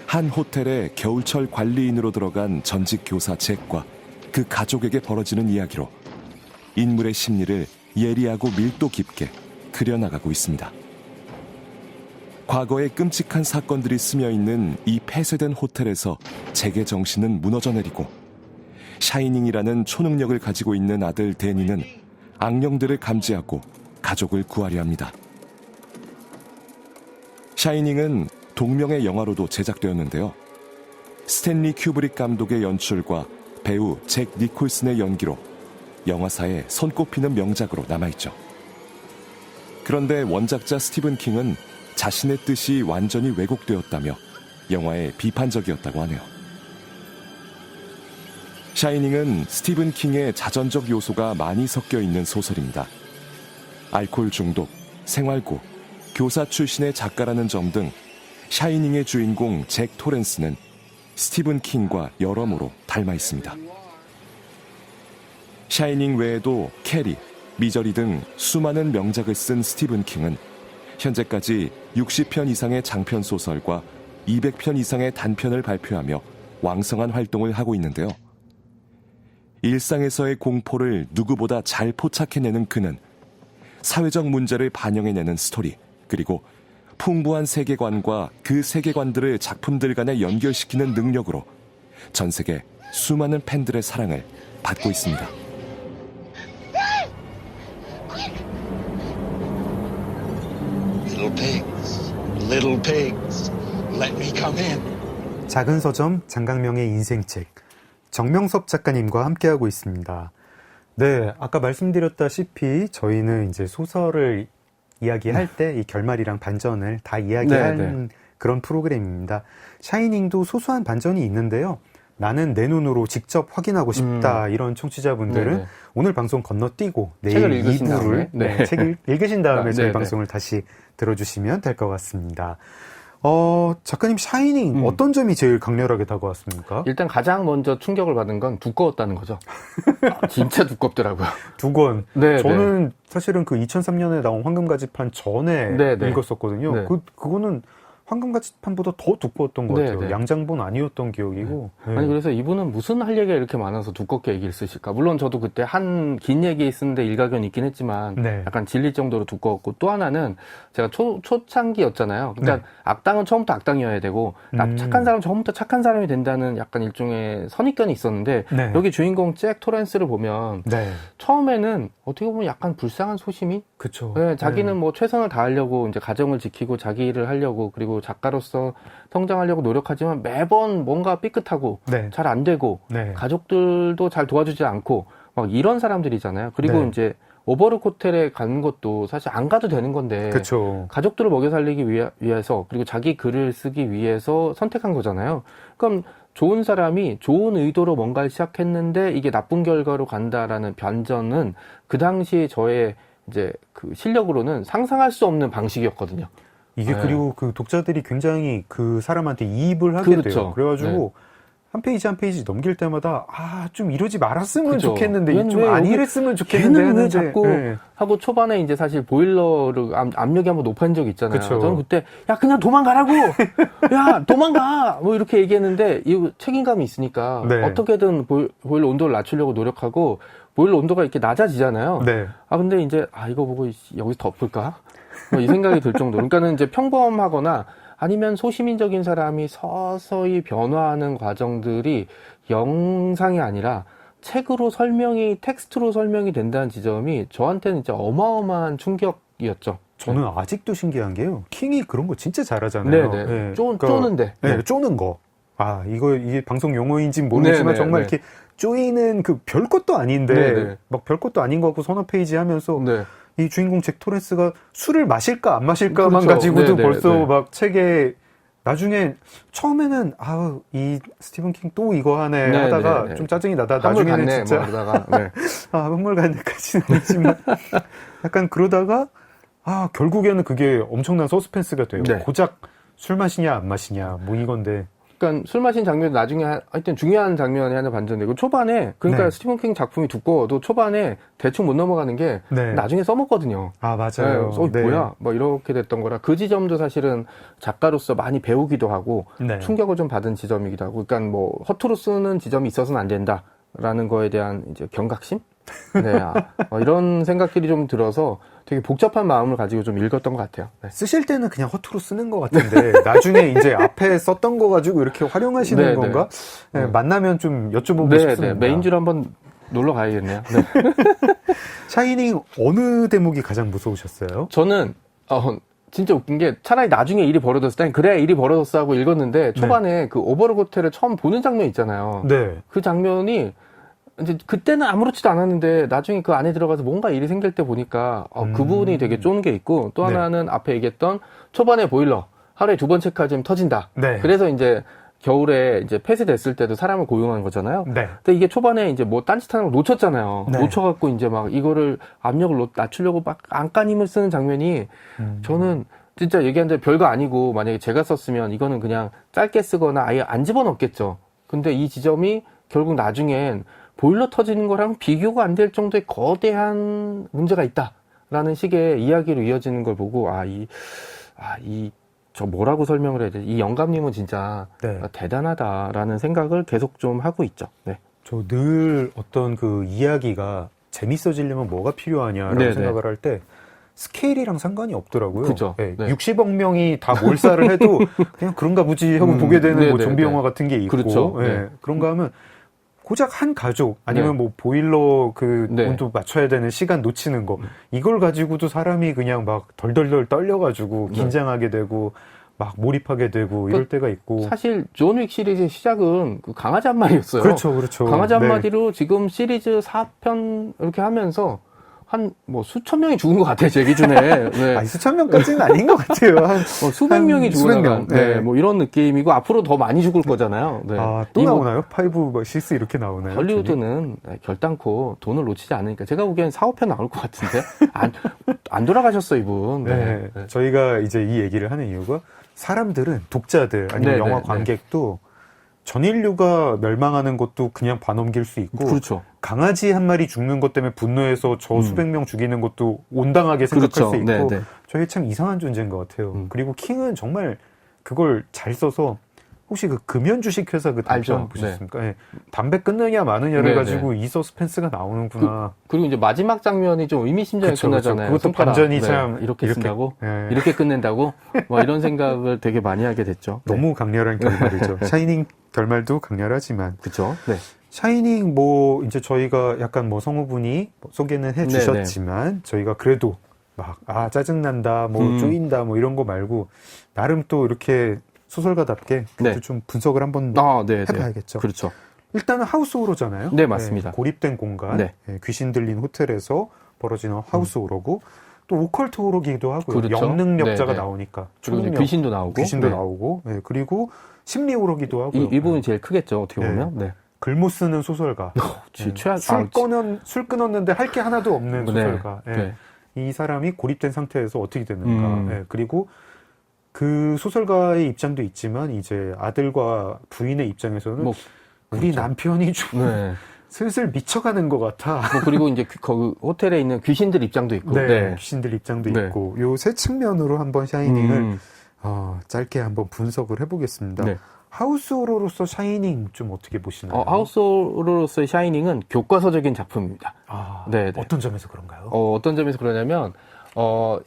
한 호텔에 겨울철 관리인으로 들어간 전직 교사 잭과 그 가족에게 벌어지는 이야기로 인물의 심리를 예리하고 밀도 깊게 그려나가고 있습니다. 과거의 끔찍한 사건들이 스며있는 이 폐쇄된 호텔에서 잭의 정신은 무너져 내리고 샤이닝이라는 초능력을 가지고 있는 아들 데니는 악령들을 감지하고 가족을 구하려 합니다. 샤이닝은 동명의 영화로도 제작되었는데요. 스탠리 큐브릭 감독의 연출과 배우 잭 니콜슨의 연기로 영화사에 손꼽히는 명작으로 남아있죠. 그런데 원작자 스티븐 킹은 자신의 뜻이 완전히 왜곡되었다며 영화에 비판적이었다고 하네요. 샤이닝은 스티븐 킹의 자전적 요소가 많이 섞여 있는 소설입니다. 알코올 중독, 생활고, 교사 출신의 작가라는 점 등 샤이닝의 주인공 잭 토렌스는 스티븐 킹과 여러모로 닮아 있습니다. 샤이닝 외에도 캐리, 미저리 등 수많은 명작을 쓴 스티븐 킹은 현재까지 60편 이상의 장편 소설과 200편 이상의 단편을 발표하며 왕성한 활동을 하고 있는데요. 일상에서의 공포를 누구보다 잘 포착해내는 그는 사회적 문제를 반영해내는 스토리, 그리고 풍부한 세계관과 그 세계관들을 작품들 간에 연결시키는 능력으로 전 세계 수많은 팬들의 사랑을 받고 있습니다. Little pigs, let me come in. 작은 서점 장강명의 인생책 정명섭 작가님과 함께하고 있습니다. 네, 아까 말씀드렸다시피 저희는 이제 소설을 이야기할 때 이 결말이랑 반전을 다 이야기하는 그런 프로그램입니다. 샤이닝도 소소한 반전이 있는데요. 나는 내 눈으로 직접 확인하고 싶다. 이런 청취자분들은 네네. 오늘 방송 건너뛰고 내일 책을 읽으신 2부를 다음에. 네. 책을 읽으신 다음에 저희 네네. 방송을 다시 들어주시면 될 것 같습니다. 작가님 샤이닝 어떤 점이 제일 강렬하게 다가왔습니까? 일단 가장 먼저 충격을 받은 건 두꺼웠다는 거죠. 진짜 두껍더라고요. 두 권. 네, 저는 사실은 그 2003년에 나온 황금가지판 전에 네, 네. 읽었었거든요. 네. 그거는 황금가지판보다 더 두꺼웠던 것 네, 같아요. 네. 양장본 아니었던 기억이고. 네. 아니 그래서 이분은 무슨 할 얘기가 이렇게 많아서 두껍게 얘기를 쓰실까? 물론 저도 그때 한 긴 얘기 쓰는데 일가견이 있긴 했지만 네. 약간 질릴 정도로 두꺼웠고 또 하나는 제가 초창기였잖아요. 그러니까 네. 악당은 처음부터 악당이어야 되고 착한 사람은 처음부터 착한 사람이 된다는 약간 일종의 선입견이 있었는데 네. 여기 주인공 잭 토렌스를 보면 네. 처음에는 어떻게 보면 약간 불쌍한 소심이 그쵸. 네, 자기는 뭐 최선을 다하려고 이제 가정을 지키고 자기 일을 하려고 그리고 작가로서 성장하려고 노력하지만 매번 뭔가 삐끗하고 네. 잘 안 되고 네. 가족들도 잘 도와주지 않고 막 이런 사람들이잖아요. 그리고 네. 이제 오버룩 호텔에 가는 것도 사실 안 가도 되는 건데 그쵸. 가족들을 먹여 살리기 위해서 그리고 자기 글을 쓰기 위해서 선택한 거잖아요. 그럼 좋은 사람이 좋은 의도로 뭔가를 시작했는데 이게 나쁜 결과로 간다라는 변전은 그 당시 저의 이제 그 실력으로는 상상할 수 없는 방식이었거든요. 이게 네. 그리고 그 독자들이 굉장히 그 사람한테 이입을 하게 그렇죠. 돼요. 그래가지고 한 페이지 한 페이지 넘길 때마다 좀 이러지 말았으면 그죠. 좋겠는데 얘는 좀 왜 안 여기- 이랬으면 좋겠는데 걔는 왜 했는데, 자꾸 네. 하고 초반에 이제 사실 보일러를 압력이 한번 높아진 적이 있잖아요. 그쵸. 저는 그때 야 그냥 도망가라고 야 도망가 뭐 이렇게 얘기했는데 이 책임감이 있으니까 네. 어떻게든 보일러 온도를 낮추려고 노력하고 보일러 온도가 이렇게 낮아지잖아요. 네. 근데 이제 이거 보고 여기서 덮을까 뭐 이 생각이 들 정도로 그러니까는 이제 평범하거나 아니면 소시민적인 사람이 서서히 변화하는 과정들이 영상이 아니라 책으로 텍스트로 설명이 된다는 지점이 저한테는 진짜 어마어마한 충격이었죠. 저는 아직도 신기한 게요. 킹이 그런 거 진짜 잘하잖아요. 네네. 네. 쪼는데. 네, 네. 쪼는 거. 이게 방송 용어인지는 모르겠지만 네네, 정말 네. 이렇게 쪼이는 그 별것도 아닌데 네네. 막 별것도 아닌 거 갖고 서너 페이지 하면서 네. 이 주인공 잭 토렌스가 술을 마실까 안 마실까만 그렇죠. 가지고도 네네, 벌써 네. 막 책에 나중에 처음에는 이 스티븐 킹 또 이거 하네 네, 하다가 네, 네. 좀 짜증이 나다 한물 나중에는 갔네 진짜 뭐 그러다가 네. 한물 갔네까지는 아니지만 약간 그러다가 결국에는 그게 엄청난 서스펜스가 돼요. 네. 고작 술 마시냐 안 마시냐 뭐 이건데 그러니까 술 마신 장면이 나중에 하여튼 중요한 장면이 하나 반전되고 초반에 그러니까 네. 스티븐 킹 작품이 두꺼워도 초반에 대충 못 넘어가는 게 네. 나중에 써먹거든요. 맞아요. 그래서 뭐야 뭐 이렇게 됐던 거라 그 지점도 사실은 작가로서 많이 배우기도 하고 네. 충격을 좀 받은 지점이기도 하고 그러니까 뭐 허투루 쓰는 지점이 있어서는 안 된다라는 거에 대한 이제 경각심 네, 이런 생각들이 좀 들어서 되게 복잡한 마음을 가지고 좀 읽었던 것 같아요. 네. 쓰실 때는 그냥 허투루 쓰는 것 같은데 나중에 이제 앞에 썼던 거 가지고 이렇게 활용하시는 네, 건가? 네, 네. 만나면 좀 여쭤보고 네, 싶습니다. 네, 메인줄 한번 놀러 가야겠네요. 네. 샤이닝 어느 대목이 가장 무서우셨어요? 저는 진짜 웃긴 게 차라리 나중에 일이 벌어졌을 땐 그래야 일이 벌어졌어 하고 읽었는데 초반에 그 오버룩 호텔을 처음 보는 장면 있잖아요. 네. 그 장면이 이제 그때는 아무렇지도 않았는데 나중에 그 안에 들어가서 뭔가 일이 생길 때 보니까 그 부분이 되게 쪼는 게 있고 또 네. 하나는 앞에 얘기했던 초반에 보일러 하루에 2번 체크하면 터진다. 네. 그래서 이제 겨울에 이제 폐쇄됐을 때도 사람을 고용한 거잖아요. 네. 근데 이게 초반에 이제 뭐 딴짓하는 걸 놓쳤잖아요. 네. 놓쳐갖고 이제 막 이거를 압력을 낮추려고 막 안간힘을 쓰는 장면이 저는 진짜 얘기한 대로 별거 아니고 만약에 제가 썼으면 이거는 그냥 짧게 쓰거나 아예 안 집어넣겠죠. 근데 이 지점이 결국 나중엔 보일러 터지는 거랑 비교가 안 될 정도의 거대한 문제가 있다라는 식의 이야기로 이어지는 걸 보고 저 뭐라고 설명을 해야 되지? 이 영감님은 진짜 네. 대단하다라는 생각을 계속 좀 하고 있죠. 네. 저 늘 어떤 그 이야기가 재밌어지려면 뭐가 필요하냐라고 네네. 생각을 할 때 스케일이랑 상관이 없더라고요. 그죠. 네, 네. 60억 명이 다 몰살을 해도 그냥 그런가 보지 하고 보게 되는 뭐 네네, 좀비 네. 영화 같은 게 있고 그렇죠. 네. 네. 그런가 하면 고작 한 가족 아니면 네. 뭐 보일러 그 네. 온도 맞춰야 되는 시간 놓치는 거 이걸 가지고도 사람이 그냥 막 덜덜덜 떨려가지고 네. 긴장하게 되고 막 몰입하게 되고 이럴 때가 있고 사실 존 윅 시리즈의 시작은 그 강아지 한 마리였어요. 그렇죠. 강아지 한 네. 마디로 지금 시리즈 4편 이렇게 하면서 한 뭐 수천 명이 죽은 것 같아요, 제 기준에. 네. 아니, 수천 명까지는 아닌 것 같아요. 수백 한 명이 수백 죽은 명. 네. 네. 뭐 이런 느낌이고 앞으로 더 많이 죽을 거잖아요. 네. 아, 또 이거 나오나요? 5, 6 이렇게 나오나요? 할리우드는 결단코 돈을 놓치지 않으니까 제가 보기엔 4, 5편 나올 것 같은데 안 돌아가셨어 이분. 네. 네. 저희가 이제 이 얘기를 하는 이유가 사람들은 독자들 아니면 네, 영화 네, 관객도 전 인류가 멸망하는 것도 그냥 봐넘길 수 있고 그렇죠. 강아지 한 마리 죽는 것 때문에 분노해서 저 수백 명 죽이는 것도 온당하게 생각할 그렇죠. 수 있고 네, 네. 저게 참 이상한 존재인 것 같아요. 그리고 킹은 정말 그걸 잘 써서 혹시 그 금연 주식 회사 그 알죠. 단편 보셨습니까? 네. 담배 끊느냐 마느냐를 네, 가지고 이 서스펜스가 나오는구나. 그리고 이제 마지막 장면이 좀 의미심장하게 그쵸, 그쵸. 끝나잖아요. 그것도 손가락. 반전이 참 이렇게 쓴다고? 네. 이렇게 끝낸다고? 뭐 이런 생각을 되게 많이 하게 됐죠. 너무 강렬한 결말이죠. 샤이닝 결말도 강렬하지만. 그렇죠. 네. 샤이닝 뭐 이제 저희가 약간 뭐 성우분이 소개는 해주셨지만 저희가 그래도 막 짜증난다, 뭐 쪼인다, 뭐 이런 거 말고 나름 또 이렇게 소설가답게 네. 좀 분석을 한번 네, 해봐야겠죠. 그렇죠. 일단은 하우스호러잖아요. 네, 맞습니다. 고립된 공간, 네. 귀신 들린 호텔에서 벌어지는 하우스호러고 또 오컬트 호러기도 하고요. 그렇죠. 영능력자가 네, 네. 나오니까 그리고 이제 초능력, 귀신도 나오고. 귀신도 네. 나오고, 그리고 심리 호러기도 하고요. 이 부분이 제일 크겠죠, 어떻게 네. 보면. 네. 글못 쓰는 소설가. 최악. 술 끊었는데 할 게 하나도 없는 네. 소설가. 네. 이 사람이 고립된 상태에서 어떻게 되는가. 음. 그리고 그 소설가의 입장도 있지만 이제 아들과 부인의 입장에서는 뭐, 우리 그렇죠. 남편이 좀 네. 슬슬 미쳐가는 것 같아. 뭐 그리고 이제 그 호텔에 있는 귀신들 입장도 있고. 네, 귀신들 입장도 네. 있고 요 세 측면으로 한번 샤이닝을 음. 짧게 한번 분석을 해보겠습니다. 네. 하우스호러로서 샤이닝 좀 어떻게 보시나요? 하우스호러로서의 샤이닝은 교과서적인 작품입니다. 네, 네. 어떤 점에서 그런가요? 어떤 점에서 그러냐면,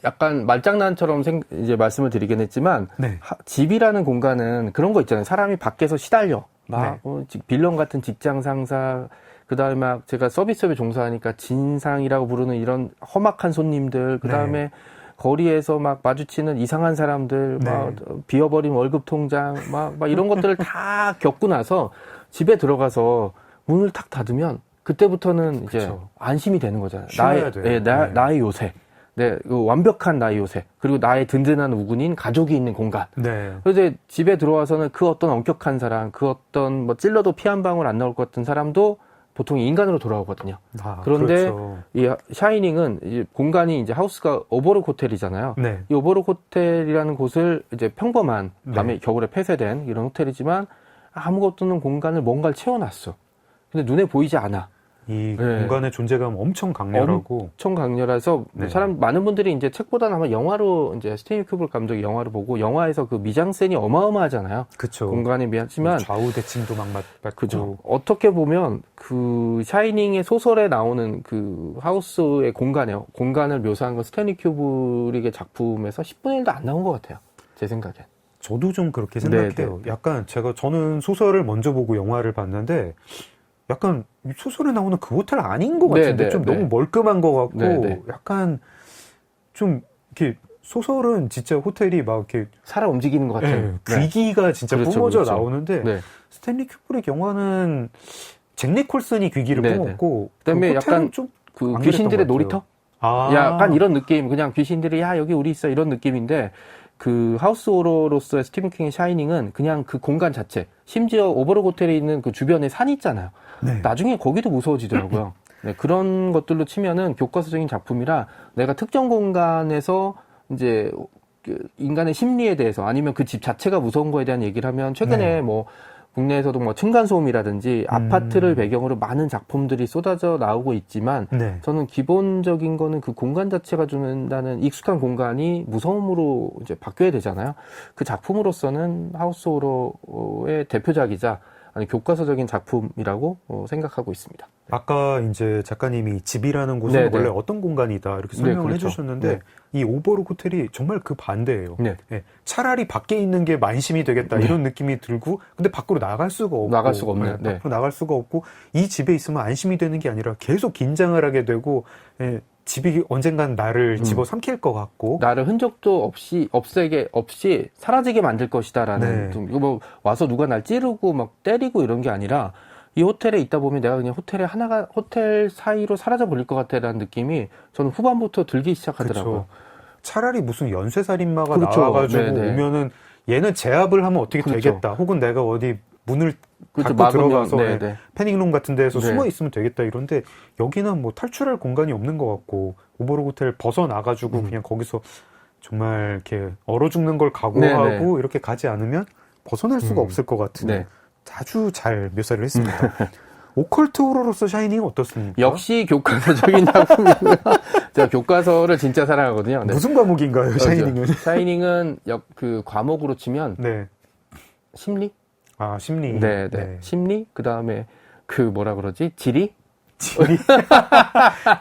약간 말장난처럼 이제 말씀을 드리긴 했지만, 네. 집이라는 공간은 그런 거 있잖아요. 사람이 밖에서 시달려. 막, 네. 빌런 같은 직장 상사, 그 다음에 막 제가 서비스업에 종사하니까 진상이라고 부르는 이런 험악한 손님들, 그 다음에 네. 거리에서 막 마주치는 이상한 사람들, 네. 막 비어버린 월급 통장, 막 이런 것들을 다 겪고 나서 집에 들어가서 문을 탁 닫으면 그때부터는 이제 그쵸. 안심이 되는 거잖아요. 쉬어야 돼요. 네. 나의 요새. 네, 그 완벽한 나의 요새. 그리고 나의 든든한 우군인 가족이 있는 공간. 네. 그래서 이제 집에 들어와서는 그 어떤 엄격한 사람, 그 어떤 뭐 찔러도 피 한 방울 안 나올 것 같은 사람도 보통 인간으로 돌아오거든요. 그런데 그렇죠. 이 샤이닝은 이제 공간이 이제 하우스가 오버룩 호텔이잖아요. 네. 이 오버룩 호텔이라는 곳을 이제 평범한 밤에 네. 겨울에 폐쇄된 이런 호텔이지만 아무것도 없는 공간을 뭔가를 채워놨어. 근데 눈에 보이지 않아. 이 네. 공간의 존재감 엄청 강렬하고 엄청 강렬해서 네. 많은 분들이 이제 책보다는 아마 영화로 이제 스탠리 큐브릭 감독이 영화를 보고 영화에서 그 미장센이 어마어마하잖아요. 그쵸. 공간이 미하지만 좌우 대칭도 막 맞고 그죠. 어떻게 보면 그 샤이닝의 소설에 나오는 그 하우스의 공간을 묘사한 건 스탠리 큐브릭의 작품에서 10분의 1도 안 나온 것 같아요. 제 생각엔. 저도 좀 그렇게 생각해요. 네. 약간 저는 소설을 먼저 보고 영화를 봤는데 약간 이 소설에 나오는 그 호텔 아닌 것 같은데 네, 좀 네. 너무 멀끔한 것 같고 네. 약간 좀 이렇게 소설은 진짜 호텔이 막 이렇게 살아 움직이는 것 같아요. 귀기가 진짜 그렇죠, 뿜어져 그렇죠. 나오는데 네. 스탠리 큐브릭 영화는 잭 니콜슨이 귀기를 네, 뿜었고 그다음에 그 호텔은 약간 좀 그 안 그랬던 귀신들의 것 같아요. 놀이터? 아. 약간 이런 느낌. 그냥 귀신들이 야 여기 우리 있어 이런 느낌인데 그 하우스 호러로서의 스티븐 킹의 샤이닝은 그냥 그 공간 자체. 심지어 오버룩 호텔에 있는 그 주변에 산이 있잖아요. 네. 나중에 거기도 무서워지더라고요. 네, 그런 것들로 치면은 교과서적인 작품이라 내가 특정 공간에서 이제 그 인간의 심리에 대해서 아니면 그 집 자체가 무서운 거에 대한 얘기를 하면 최근에 네. 뭐 국내에서도 뭐 층간소음이라든지 아파트를 배경으로 많은 작품들이 쏟아져 나오고 있지만 네. 저는 기본적인 거는 그 공간 자체가 준다는 익숙한 공간이 무서움으로 이제 바뀌어야 되잖아요. 그 작품으로서는 하우스 호러의 대표작이자 아니 교과서적인 작품이라고 생각하고 있습니다. 아까 이제 작가님이 집이라는 곳은 네, 네. 원래 어떤 공간이다 이렇게 설명을 그렇죠. 해주셨는데 네. 이 오버룩 호텔이 정말 그 반대예요. 네. 차라리 밖에 있는 게 만심이 되겠다 이런 느낌이 들고 근데 밖으로 나갈 수가 없고 나갈 수가 없네요. 네. 밖으로 나갈 수가 없고 이 집에 있으면 안심이 되는 게 아니라 계속 긴장을 하게 되고 집이 언젠간 나를 집어삼킬 것 같고 나를 흔적도 없이 사라지게 만들 것이다라는 네. 좀 이거 뭐 와서 누가 날 찌르고 막 때리고 이런 게 아니라 이 호텔에 있다 보면 내가 그냥 호텔 사이로 사라져 버릴 것 같다라는 느낌이 저는 후반부터 들기 시작하더라고요. 그쵸. 차라리 무슨 연쇄살인마가 그렇죠. 나와가지고 네네. 오면은 얘는 제압을 하면 어떻게 그렇죠. 되겠다. 혹은 내가 어디 문을 그렇죠. 닫고 막으면, 들어가서 네네. 패닉룸 같은 데에서 네. 숨어 있으면 되겠다 이런데 여기는 뭐 탈출할 공간이 없는 것 같고 오버로 호텔 벗어나가지고 그냥 거기서 정말 이렇게 얼어 죽는 걸 각오하고 네네. 이렇게 가지 않으면 벗어날 수가 없을 것 같은 네. 아주 잘 묘사를 했습니다. 오컬트 호러로서 샤이닝은 어떻습니까? 역시 교과서적인 작품이고요. 제가 교과서를 진짜 사랑하거든요. 네. 무슨 과목인가요, 그렇죠. 샤이닝은? 샤이닝은 그 과목으로 치면 네. 심리? 아, 심리. 네, 네. 심리? 그 다음에 그 뭐라 그러지? 지리?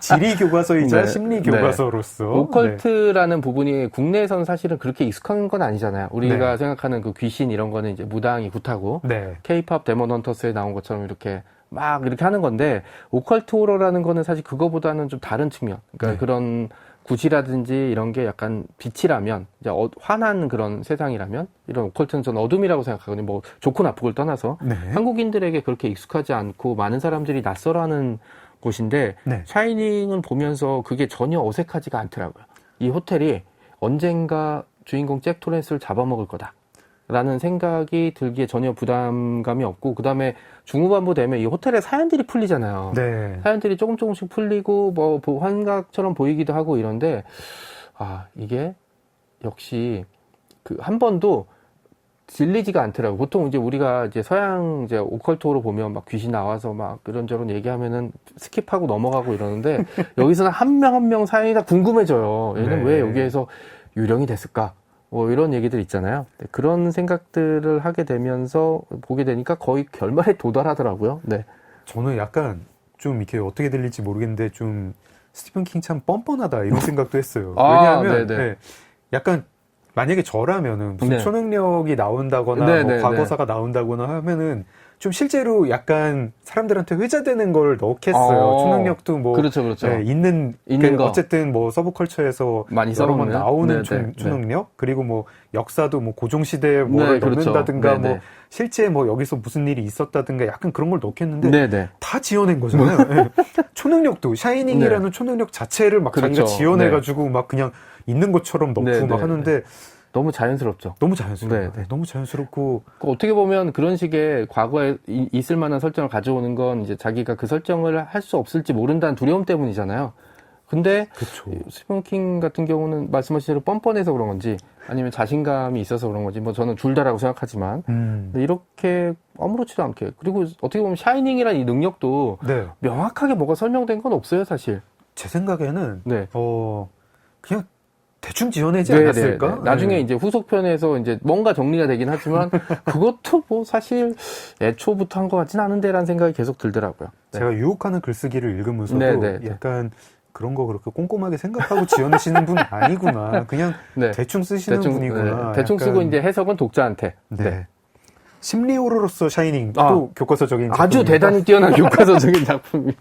지리 교과서이자 네. 심리 네. 교과서로서. 오컬트라는 부분이 국내에서는 사실은 그렇게 익숙한 건 아니잖아요. 우리가 네. 생각하는 그 귀신 이런 거는 이제 무당이 굿하고 네. K-팝 데몬 헌터스에 나온 것처럼 이렇게 막 이렇게 하는 건데 오컬트 호러라는 거는 사실 그거보다는 좀 다른 측면. 그러니까 네. 그런 굿이라든지 이런 게 약간 빛이라면 이제 환한 그런 세상이라면 이런 오컬트는 전 어둠이라고 생각하거든요. 뭐 좋고 나쁘고를 떠나서 네. 한국인들에게 그렇게 익숙하지 않고 많은 사람들이 낯설어하는 곳인데 네. 샤이닝은 보면서 그게 전혀 어색하지가 않더라고요. 이 호텔이 언젠가 주인공 잭 토렌스를 잡아먹을 거다라는 생각이 들기에 전혀 부담감이 없고 그 다음에 중후반부 되면 이 호텔의 사연들이 풀리잖아요. 네. 사연들이 조금씩 풀리고 뭐 환각처럼 보이기도 하고 이런데 아 이게 역시 그 한 번도 질리지가 않더라고. 보통 이제 우리가 이제 서양 이제 오컬트로 보면 막 귀신 나와서 막 이런저런 얘기하면은 스킵하고 넘어가고 이러는데 여기서는 한 명 한 명 사연이 다 궁금해져요. 얘는 네. 왜 여기에서 유령이 됐을까? 뭐 이런 얘기들 있잖아요. 네, 그런 생각들을 하게 되면서 보게 되니까 거의 결말에 도달하더라고요. 네. 저는 약간 좀 이렇게 어떻게 들릴지 모르겠는데 좀 스티븐 킹 참 뻔뻔하다 이런 생각도 했어요. 아, 왜냐하면 네네. 네, 약간 만약에 저라면은 무슨 네. 초능력이 나온다거나 네네, 뭐 과거사가 나온다거나 하면은 좀 실제로 약간 사람들한테 회자되는 걸 넣겠어요. 초능력도 뭐 그렇죠, 그렇죠. 네, 있는 그 거. 어쨌든 뭐 서브컬처에서 많이 여러 번 써먹는? 나오는 네네, 초능력 그리고 뭐 역사도 뭐 고종시대에 뭐를 네, 그렇죠. 넣는다든가 네네. 뭐 실제 뭐 여기서 무슨 일이 있었다든가 약간 그런 걸 넣겠는데 네네. 다 지어낸 거잖아요. 네. 초능력도 샤이닝이라는 초능력 자체를 막 그렇죠. 자기가 지어내가지고 막 그냥 있는 것처럼 넣고 네, 막 네, 하는데 너무 자연스럽죠. 너무 자연스러워요. 네, 네. 너무 자연스럽고 어떻게 보면 그런 식의 과거에 있을 만한 설정을 가져오는 건 이제 자기가 그 설정을 할 수 없을지 모른다는 두려움 때문이잖아요. 근데 그쵸. 스티븐 킹 같은 경우는 말씀하신 대로 뻔뻔해서 그런 건지 아니면 자신감이 있어서 그런 건지 뭐 저는 둘 다라고 생각하지만 근데 이렇게 아무렇지도 않게 그리고 어떻게 보면 샤이닝이라는 이 능력도 네. 명확하게 뭐가 설명된 건 없어요 사실. 제 생각에는 네. 그냥 대충 지어내지 네, 않았을까? 네, 네. 나중에 네. 이제 후속편에서 이제 뭔가 정리가 되긴 하지만 그것도 뭐 사실 애초부터 한 것 같진 않은데라는 생각이 계속 들더라고요. 네. 제가 유혹하는 글쓰기를 읽으면서도 네, 네, 네. 약간 그런 거 그렇게 꼼꼼하게 생각하고 지어내시는 분 아니구나. 그냥 네. 대충 쓰시는 분이구나. 네. 대충 약간, 쓰고 이제 해석은 독자한테. 네. 네. 심리 호러로서 샤이닝 또 아, 교과서적인 아주 작품입니다. 대단히 뛰어난 교과서적인 작품이.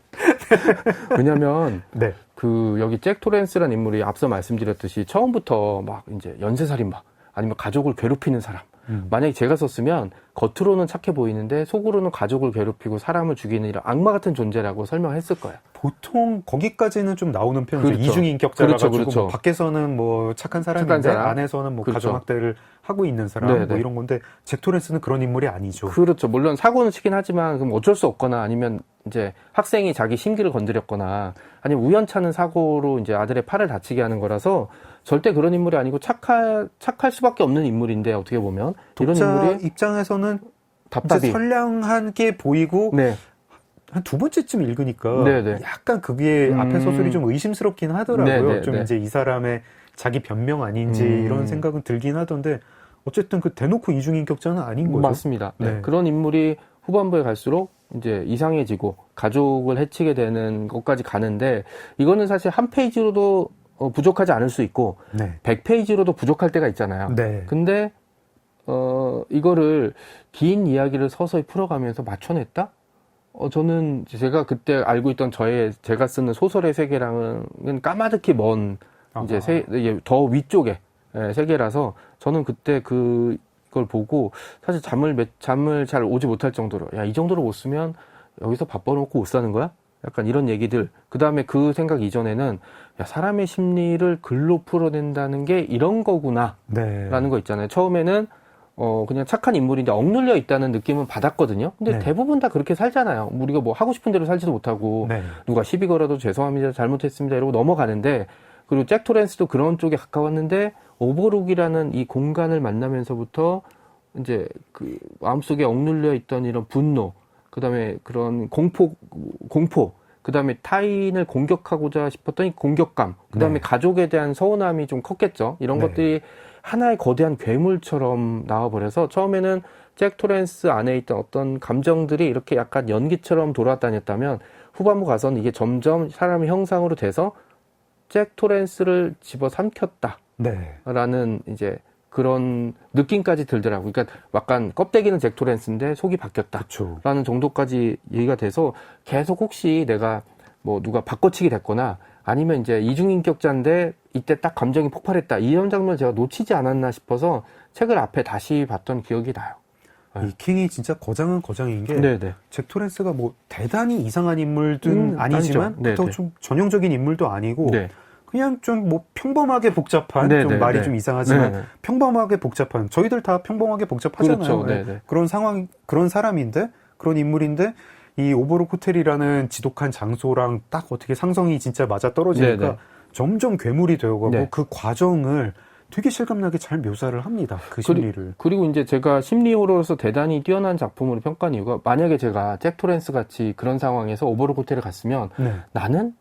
왜냐면 네. 그 여기 잭 토렌스라는 인물이 앞서 말씀드렸듯이 처음부터 막 이제 연쇄살인마 아니면 가족을 괴롭히는 사람. 만약에 제가 썼으면 겉으로는 착해 보이는데 속으로는 가족을 괴롭히고 사람을 죽이는 이런 악마 같은 존재라고 설명했을 거예요. 보통 거기까지는 좀 나오는 편이죠. 그렇죠. 이중인격자라 그렇죠, 가지고 그렇죠. 뭐 밖에서는 뭐 착한 사람인데 사람. 안에서는 뭐 그렇죠. 가정학대를 하고 있는 사람 네, 뭐 네. 이런 건데 잭 토렌스는 그런 인물이 아니죠. 그렇죠. 물론 사고는 치긴 하지만 그럼 어쩔 수 없거나 아니면 이제 학생이 자기 심기를 건드렸거나 아니면 우연찮은 사고로 이제 아들의 팔을 다치게 하는 거라서 절대 그런 인물이 아니고 착할 수밖에 없는 인물인데 어떻게 보면 이런 독자 인물이 입장에서는 답답이 이제 선량한 게 보이고 네. 한 두 번째쯤 읽으니까 네, 네. 약간 그게 앞에 서술이 좀 의심스럽긴 하더라고요. 네, 네, 좀 네. 이제 이 사람의 자기 변명 아닌지 이런 생각은 들긴 하던데 어쨌든 그 대놓고 이중인격자는 아닌 거죠. 맞습니다. 네. 네. 그런 인물이 후반부에 갈수록 이제 이상해지고 가족을 해치게 되는 것까지 가는데 이거는 사실 한 페이지로도 부족하지 않을 수 있고 네. 100페이지로도 부족할 때가 있잖아요. 네. 근데 이거를 긴 이야기를 서서히 풀어가면서 맞춰냈다? 저는 제가 그때 알고 있던 제가 쓰는 소설의 세계랑은 까마득히 먼 이제 이게 더 위쪽의 세계라서 저는 그때 그걸 보고 사실 잠을 잘 오지 못할 정도로 야, 이 정도로 못 쓰면 여기서 밥 벌어먹고 옷 사는 거야? 약간 이런 얘기들. 그 다음에 그 생각 이전에는 야, 사람의 심리를 글로 풀어낸다는 게 이런 거구나. 네. 라는 거 있잖아요. 처음에는 그냥 착한 인물인데 억눌려 있다는 느낌은 받았거든요. 근데 네. 대부분 다 그렇게 살잖아요. 우리가 뭐 하고 싶은 대로 살지도 못하고 네. 누가 시비 걸어도 죄송합니다, 잘못했습니다 이러고 넘어가는데, 그리고 잭 토렌스도 그런 쪽에 가까웠는데 오버룩이라는 이 공간을 만나면서부터 이제 그 마음속에 억눌려 있던 이런 분노, 그 다음에 그런 공포, 그 다음에 타인을 공격하고자 싶었던 이 공격감, 그 다음에 네. 가족에 대한 서운함이 좀 컸겠죠. 이런 네. 것들이 하나의 거대한 괴물처럼 나와버려서 처음에는 잭 토렌스 안에 있던 어떤 감정들이 이렇게 약간 연기처럼 돌아다녔다면 후반부 가서는 이게 점점 사람의 형상으로 돼서 잭 토렌스를 집어삼켰다라는 네. 이제 그런 느낌까지 들더라고요. 그러니까 약간 껍데기는 잭 토렌스인데 속이 바뀌었다라는 그렇죠. 정도까지 얘기가 돼서 계속 혹시 내가 뭐 누가 바꿔치기 됐거나 아니면 이제 이중인격자인데 이때 딱 감정이 폭발했다, 이런 장면을 제가 놓치지 않았나 싶어서 책을 앞에 다시 봤던 기억이 나요. 이 킹이 진짜 거장은 거장인 게 네네. 잭 토렌스가 뭐 대단히 이상한 인물은 아니지만 아니죠. 네네. 또 좀 전형적인 인물도 아니고 네. 그냥 좀 뭐 평범하게 복잡한 네네, 좀 말이 네. 좀 이상하지만 네네. 평범하게 복잡한, 저희들 다 평범하게 복잡하잖아요. 그렇죠. 네. 네네. 그런 상황, 그런 사람인데, 그런 인물인데 이 오버록 호텔이라는 지독한 장소랑 딱 어떻게 상성이 진짜 맞아 떨어지니까 네네. 점점 괴물이 되어가고 네. 그 과정을 되게 실감나게 잘 묘사를 합니다. 그 심리를. 그리고 이제 제가 심리호러로서 대단히 뛰어난 작품으로 평가한 이유가, 만약에 제가 잭 토렌스 같이 그런 상황에서 오버록 호텔에 갔으면 네. 나는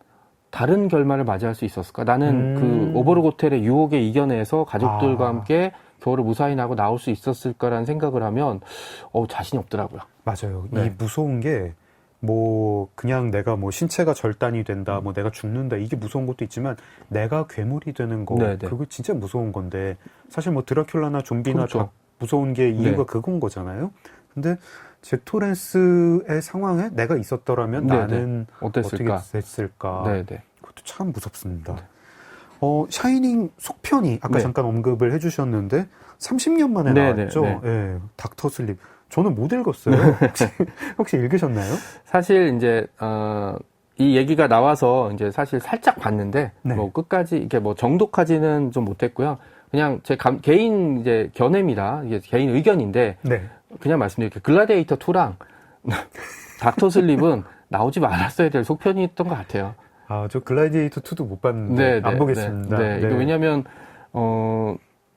다른 결말을 맞이할 수 있었을까? 나는 그 오버록 호텔의 유혹에 이겨내서 가족들과 함께 겨울을 무사히 나고 나올 수 있었을까라는 생각을 하면 자신이 없더라고요. 맞아요. 네. 이 무서운 게 뭐 그냥 내가 뭐 신체가 절단이 된다, 뭐 내가 죽는다, 이게 무서운 것도 있지만 내가 괴물이 되는 거, 네네. 그거 진짜 무서운 건데, 사실 뭐 드라큘라나 좀비나 그렇죠. 다 무서운 게 이유가 네. 그건 거잖아요. 근데 잭 토렌스의 상황에 내가 있었더라면 네네. 나는 어땠을까? 어떻게 됐을까? 네네. 그것도 참 무섭습니다. 샤이닝 속편이 아까 네. 잠깐 언급을 해주셨는데 30년 만에 네네, 나왔죠. 네. 예, 닥터 슬립. 저는 못 읽었어요. 혹시 읽으셨나요? 사실 이제 이 얘기가 나와서 이제 사실 살짝 봤는데 네. 뭐 끝까지 이게 뭐 정독하지는 좀 못했고요. 그냥 제 개인 이제 견해입니다. 이게 개인 의견인데 네. 그냥 말씀드릴게요. 글라디에이터 2랑 닥터 슬립은 나오지 말았어야 될 속편이었던 것 같아요. 저 글라디에이터 2도 못 봤는데 안 보겠습니다. 네. 이게 왜냐면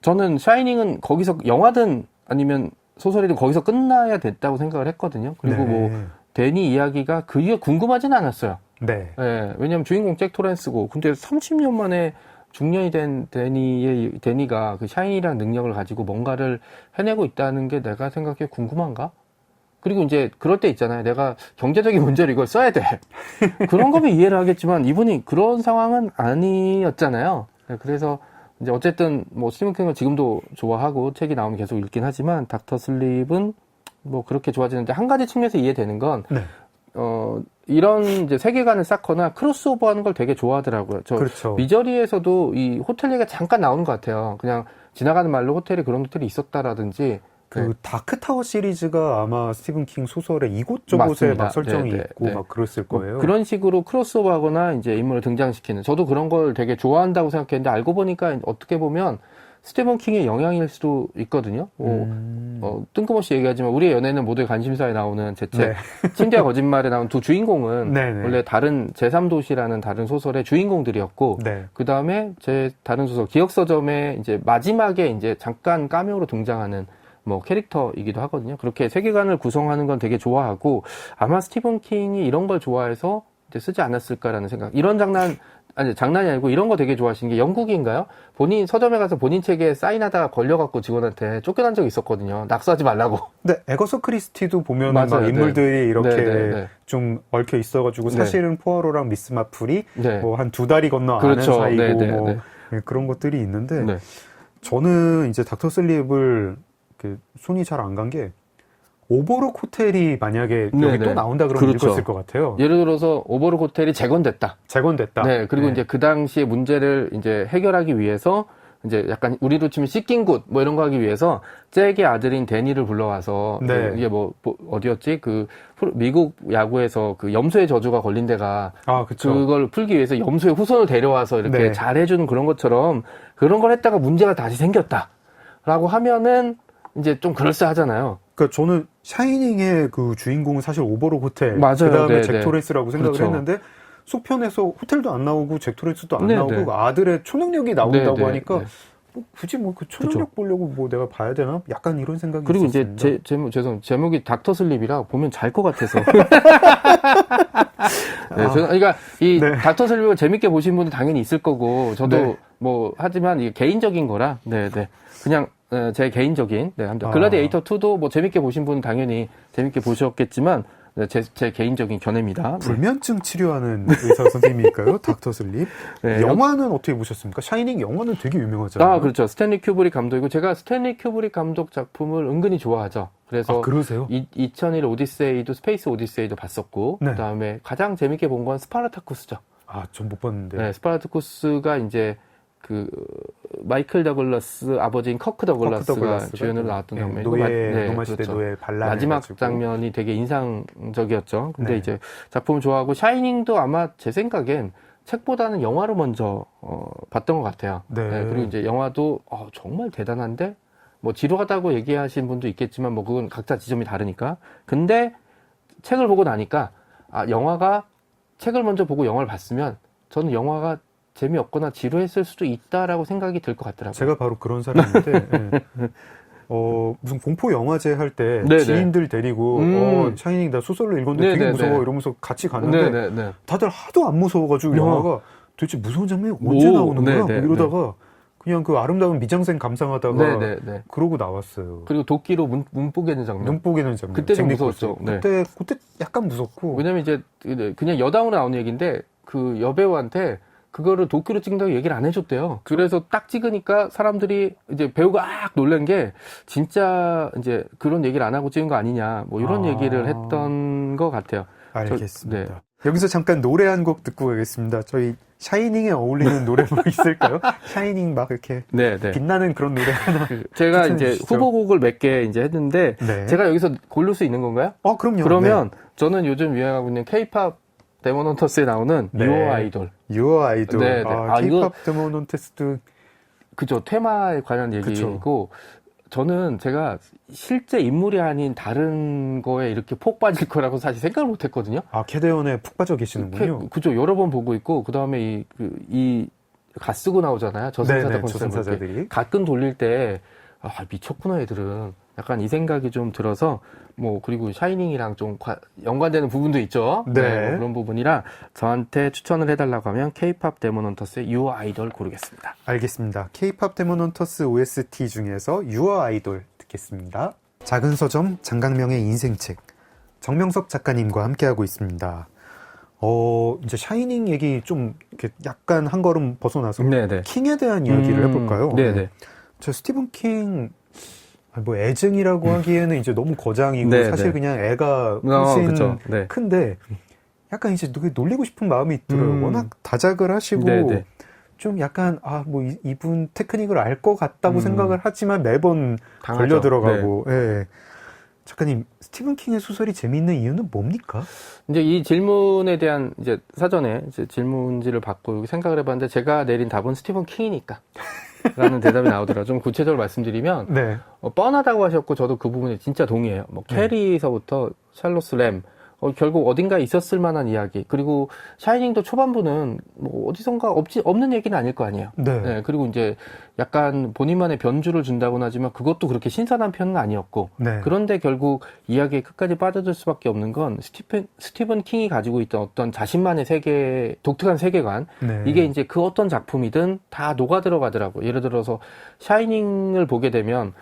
저는 샤이닝은 거기서 영화든 아니면 소설이든 거기서 끝나야 됐다고 생각을 했거든요. 그리고 네. 뭐 데니 이야기가 그 이후에 궁금하진 않았어요. 네. 네, 왜냐면 주인공 잭 토렌스고, 근데 30년 만에 중년이 된 데니가 그 샤이니라는 능력을 가지고 뭔가를 해내고 있다는 게 내가 생각해 궁금한가? 그리고 이제 그럴 때 있잖아요. 내가 경제적인 문제로 이걸 써야 돼. 그런 거면 이해를 하겠지만 이분이 그런 상황은 아니었잖아요. 네, 그래서 이제 어쨌든 뭐 스티븐 킹을 지금도 좋아하고 책이 나오면 계속 읽긴 하지만 닥터 슬립은 뭐 그렇게 좋아지는데, 한 가지 측면에서 이해되는 건 네. 이런 이제 세계관을 쌓거나 크로스오버하는 걸 되게 좋아하더라고요. 저 그렇죠. 미저리에서도 이 호텔 얘기가 잠깐 나오는 것 같아요. 그냥 지나가는 말로 호텔에 그런 호텔이 있었다라든지. 네. 다크타워 시리즈가 아마 스티븐 킹 소설에 이곳저곳에 맞습니다. 막 설정이 네, 네, 있고 네. 막 그랬을 뭐 거예요. 그런 식으로 크로스오버하거나 이제 인물을 등장시키는, 저도 그런 걸 되게 좋아한다고 생각했는데 알고 보니까 어떻게 보면 스티븐 킹의 영향일 수도 있거든요. 뜬금없이 얘기하지만 우리의 연애는 모두의 관심사에 나오는 제 책, 네. 침대와 거짓말에 나온 두 주인공은 네네. 원래 다른 제3도시라는 다른 소설의 주인공들이었고, 네. 그 다음에 제 다른 소설 기억서점에 이제 마지막에 이제 잠깐 카메오로 등장하는 뭐 캐릭터이기도 하거든요. 그렇게 세계관을 구성하는 건 되게 좋아하고, 아마 스티븐 킹이 이런 걸 좋아해서 이제 쓰지 않았을까라는 생각. 이런 장난이 아니고 이런 거 되게 좋아하시는 게, 영국인가요? 본인 서점에 가서 본인 책에 사인하다가 걸려갖고 직원한테 쫓겨난 적이 있었거든요. 낙서하지 말라고. 근데 에거서 크리스티도 보면 맞아요. 막 인물들이 이렇게 네. 좀 얽혀 있어가지고 네. 사실은 포아로랑 미스 마플이 네. 뭐 한 두 다리 건너 그렇죠. 아는 사이고 네. 뭐 그런 것들이 있는데 네. 저는 이제 닥터 슬립을 손이 잘 안 간 게, 오버록 호텔이 만약에 여기 네네. 또 나온다 그러면 그렇죠. 읽었을 것 같아요. 예를 들어서 오버록 호텔이 재건됐다. 재건됐다. 네. 그리고 이제 그 당시의 문제를 이제 해결하기 위해서 이제 약간 우리로 치면 씻긴 굿 뭐 이런 거 하기 위해서 잭의 아들인 데니를 불러와서 네. 이게 뭐 어디였지? 그 미국 야구에서 그 염소의 저주가 걸린 데가 그쵸. 그걸 풀기 위해서 염소의 후손을 데려와서 이렇게 네. 잘 해주는 그런 것처럼 그런 걸 했다가 문제가 다시 생겼다라고 하면은 이제 좀 그럴싸하잖아요. 그러니까 저는 샤이닝의 그 주인공은 사실 오버록 호텔, 맞아요. 그다음에 네, 잭 네. 토렌스라고 생각을 그렇죠. 했는데 속편에서 호텔도 안 나오고 잭 토렌스도 안 네, 나오고 네. 그 아들의 초능력이 나온다고 네, 네, 하니까 네. 뭐 굳이 뭐 그 초능력 보려고 뭐 내가 봐야 되나? 약간 이런 생각이 그리고 이제 있었습니다. 제목이 닥터 슬립이라 보면 잘 것 같아서. 네, 그러니까 이 네. 닥터 슬립을 재밌게 보신 분들 당연히 있을 거고 저도 네. 뭐 하지만 이게 개인적인 거라 네, 네. 그냥 제 개인적인 글라디에이터 2도 뭐 재밌게 보신 분은 당연히 재밌게 보셨겠지만 네, 제 개인적인 견해입니다. 네. 불면증 치료하는 의사 선생님일까요? 닥터 슬립. 네, 영화는 어떻게 보셨습니까? 샤이닝 영화는 되게 유명하잖아요. 그렇죠. 스탠리 큐브릭 감독이고 제가 스탠리 큐브릭 감독 작품을 은근히 좋아하죠. 그래서 그러세요? 2001 오디세이도 스페이스 오디세이도 봤었고 네. 그다음에 가장 재밌게 본 건 스파르타쿠스죠. 전 못 봤는데. 네, 스파르타쿠스가 이제 그 마이클 더글라스 아버지인 커크 더글라스가 주연으로 나왔던 장면이고 노마시대 노예 반란 마지막 장면이 되게 인상적이었죠. 근데 네. 이제 작품을 좋아하고 샤이닝도 아마 제 생각엔 책보다는 영화로 먼저 봤던 것 같아요. 네. 그리고 이제 영화도 정말 대단한데 뭐 지루하다고 얘기하신 분도 있겠지만 뭐 그건 각자 지점이 다르니까. 근데 책을 보고 나니까 영화가 책을 먼저 보고 영화를 봤으면 저는 영화가 재미없거나 지루했을 수도 있다라고 생각이 들 것 같더라고요. 제가 바로 그런 사람인데 예. 무슨 공포 영화제 할 때 네네. 지인들 데리고 샤이닝 나 소설로 읽었는데 되게 네네네. 무서워 이러면서 같이 갔는데 네네네. 다들 하도 안 무서워가지고 영화가 도대체 무서운 장면이 언제 나오는 거야? 뭐 네네. 이러다가 그냥 그 아름다운 미장센 감상하다가 네네네. 그러고 나왔어요. 그리고 도끼로 문뽀개는 장면. 눈 뽀개는 장면. 그때 좀 잭 무서웠죠. 니콜슨. 네. 그때 약간 무섭고. 왜냐면 이제 그냥 여담으로 나오는 얘기인데 그 여배우한테 그거를 도끼로 찍는다고 얘기를 안 해줬대요. 그래서 딱 찍으니까 사람들이 이제 배우가 놀란 게 진짜 이제 그런 얘기를 안 하고 찍은 거 아니냐 뭐 이런 얘기를 했던 것 같아요. 알겠습니다. 네. 여기서 잠깐 노래 한 곡 듣고 가겠습니다. 저희 샤이닝에 어울리는 노래 뭐 있을까요? 샤이닝 막 이렇게 네. 빛나는 그런 노래 하나. 제가 추천해 이제 주시죠. 후보곡을 몇 개 이제 했는데 네. 제가 여기서 고를 수 있는 건가요? 그럼요. 그러면 저는 요즘 유행하고 있는 K-팝 데모넌터스에 나오는 네. 유어 아이돌. 유어 아이돌. 네, 네. K-팝 이거 데모넌테스트. 그죠. 테마에 관한 얘기고 저는 제가 실제 인물이 아닌 다른 거에 이렇게 폭 빠질 거라고 사실 생각을 못 했거든요. 캐데온에 푹 빠져 계시는군요. 그죠. 여러 번 보고 있고 그다음에 이 갓쓰고 나오잖아요. 저승사자 네네, 콘셉트. 저승사자들이. 가끔 돌릴 때 미쳤구나 애들은. 약간 이 생각이 좀 들어서 뭐 그리고 샤이닝이랑 좀 연관되는 부분도 있죠. 네. 뭐 그런 부분이라 저한테 추천을 해달라고 하면 K-팝 데모넌터스의 유어 아이돌 고르겠습니다. 알겠습니다. K-팝 데모넌터스 OST 중에서 유어 아이돌 듣겠습니다. 작은 서점 장강명의 인생책 정명섭 작가님과 함께하고 있습니다. 이제 샤이닝 얘기 좀 이렇게 약간 한 걸음 벗어나서 네네. 킹에 대한 이야기를 해볼까요? 네네. 저 스티븐 킹 뭐 애증이라고 하기에는 이제 너무 거장이고 네네. 사실 그냥 애가 훨씬 그쵸. 네. 큰데 약간 이제 놀리고 싶은 마음이 들어요. 워낙 다작을 하시고 네네. 좀 약간 뭐 이분 테크닉을 알 것 같다고 생각을 하지만 매번 당하죠. 걸려 들어가고. 예. 작가님, 스티븐 킹의 소설이 재미있는 이유는 뭡니까? 이제 이 질문에 대한 이제 사전에 이제 질문지를 받고 생각을 해봤는데 제가 내린 답은 스티븐 킹이니까. 라는 대답이 나오더라고요. 좀 구체적으로 말씀드리면 네. 뻔하다고 하셨고 저도 그 부분에 진짜 동의해요. 뭐 캐리서부터 샬롯스 램 결국 어딘가에 있었을 만한 이야기. 그리고 샤이닝도 초반부는 뭐 어디선가 없는 얘기는 아닐 거 아니에요. 네. 그리고 이제 약간 본인만의 변주를 준다고는 하지만 그것도 그렇게 신선한 편은 아니었고. 네. 그런데 결국 이야기에 끝까지 빠져들 수밖에 없는 건 스티븐 킹이 가지고 있던 어떤 자신만의 세계, 독특한 세계관. 네. 이게 이제 그 어떤 작품이든 다 녹아 들어가더라고요. 예를 들어서 샤이닝을 보게 되면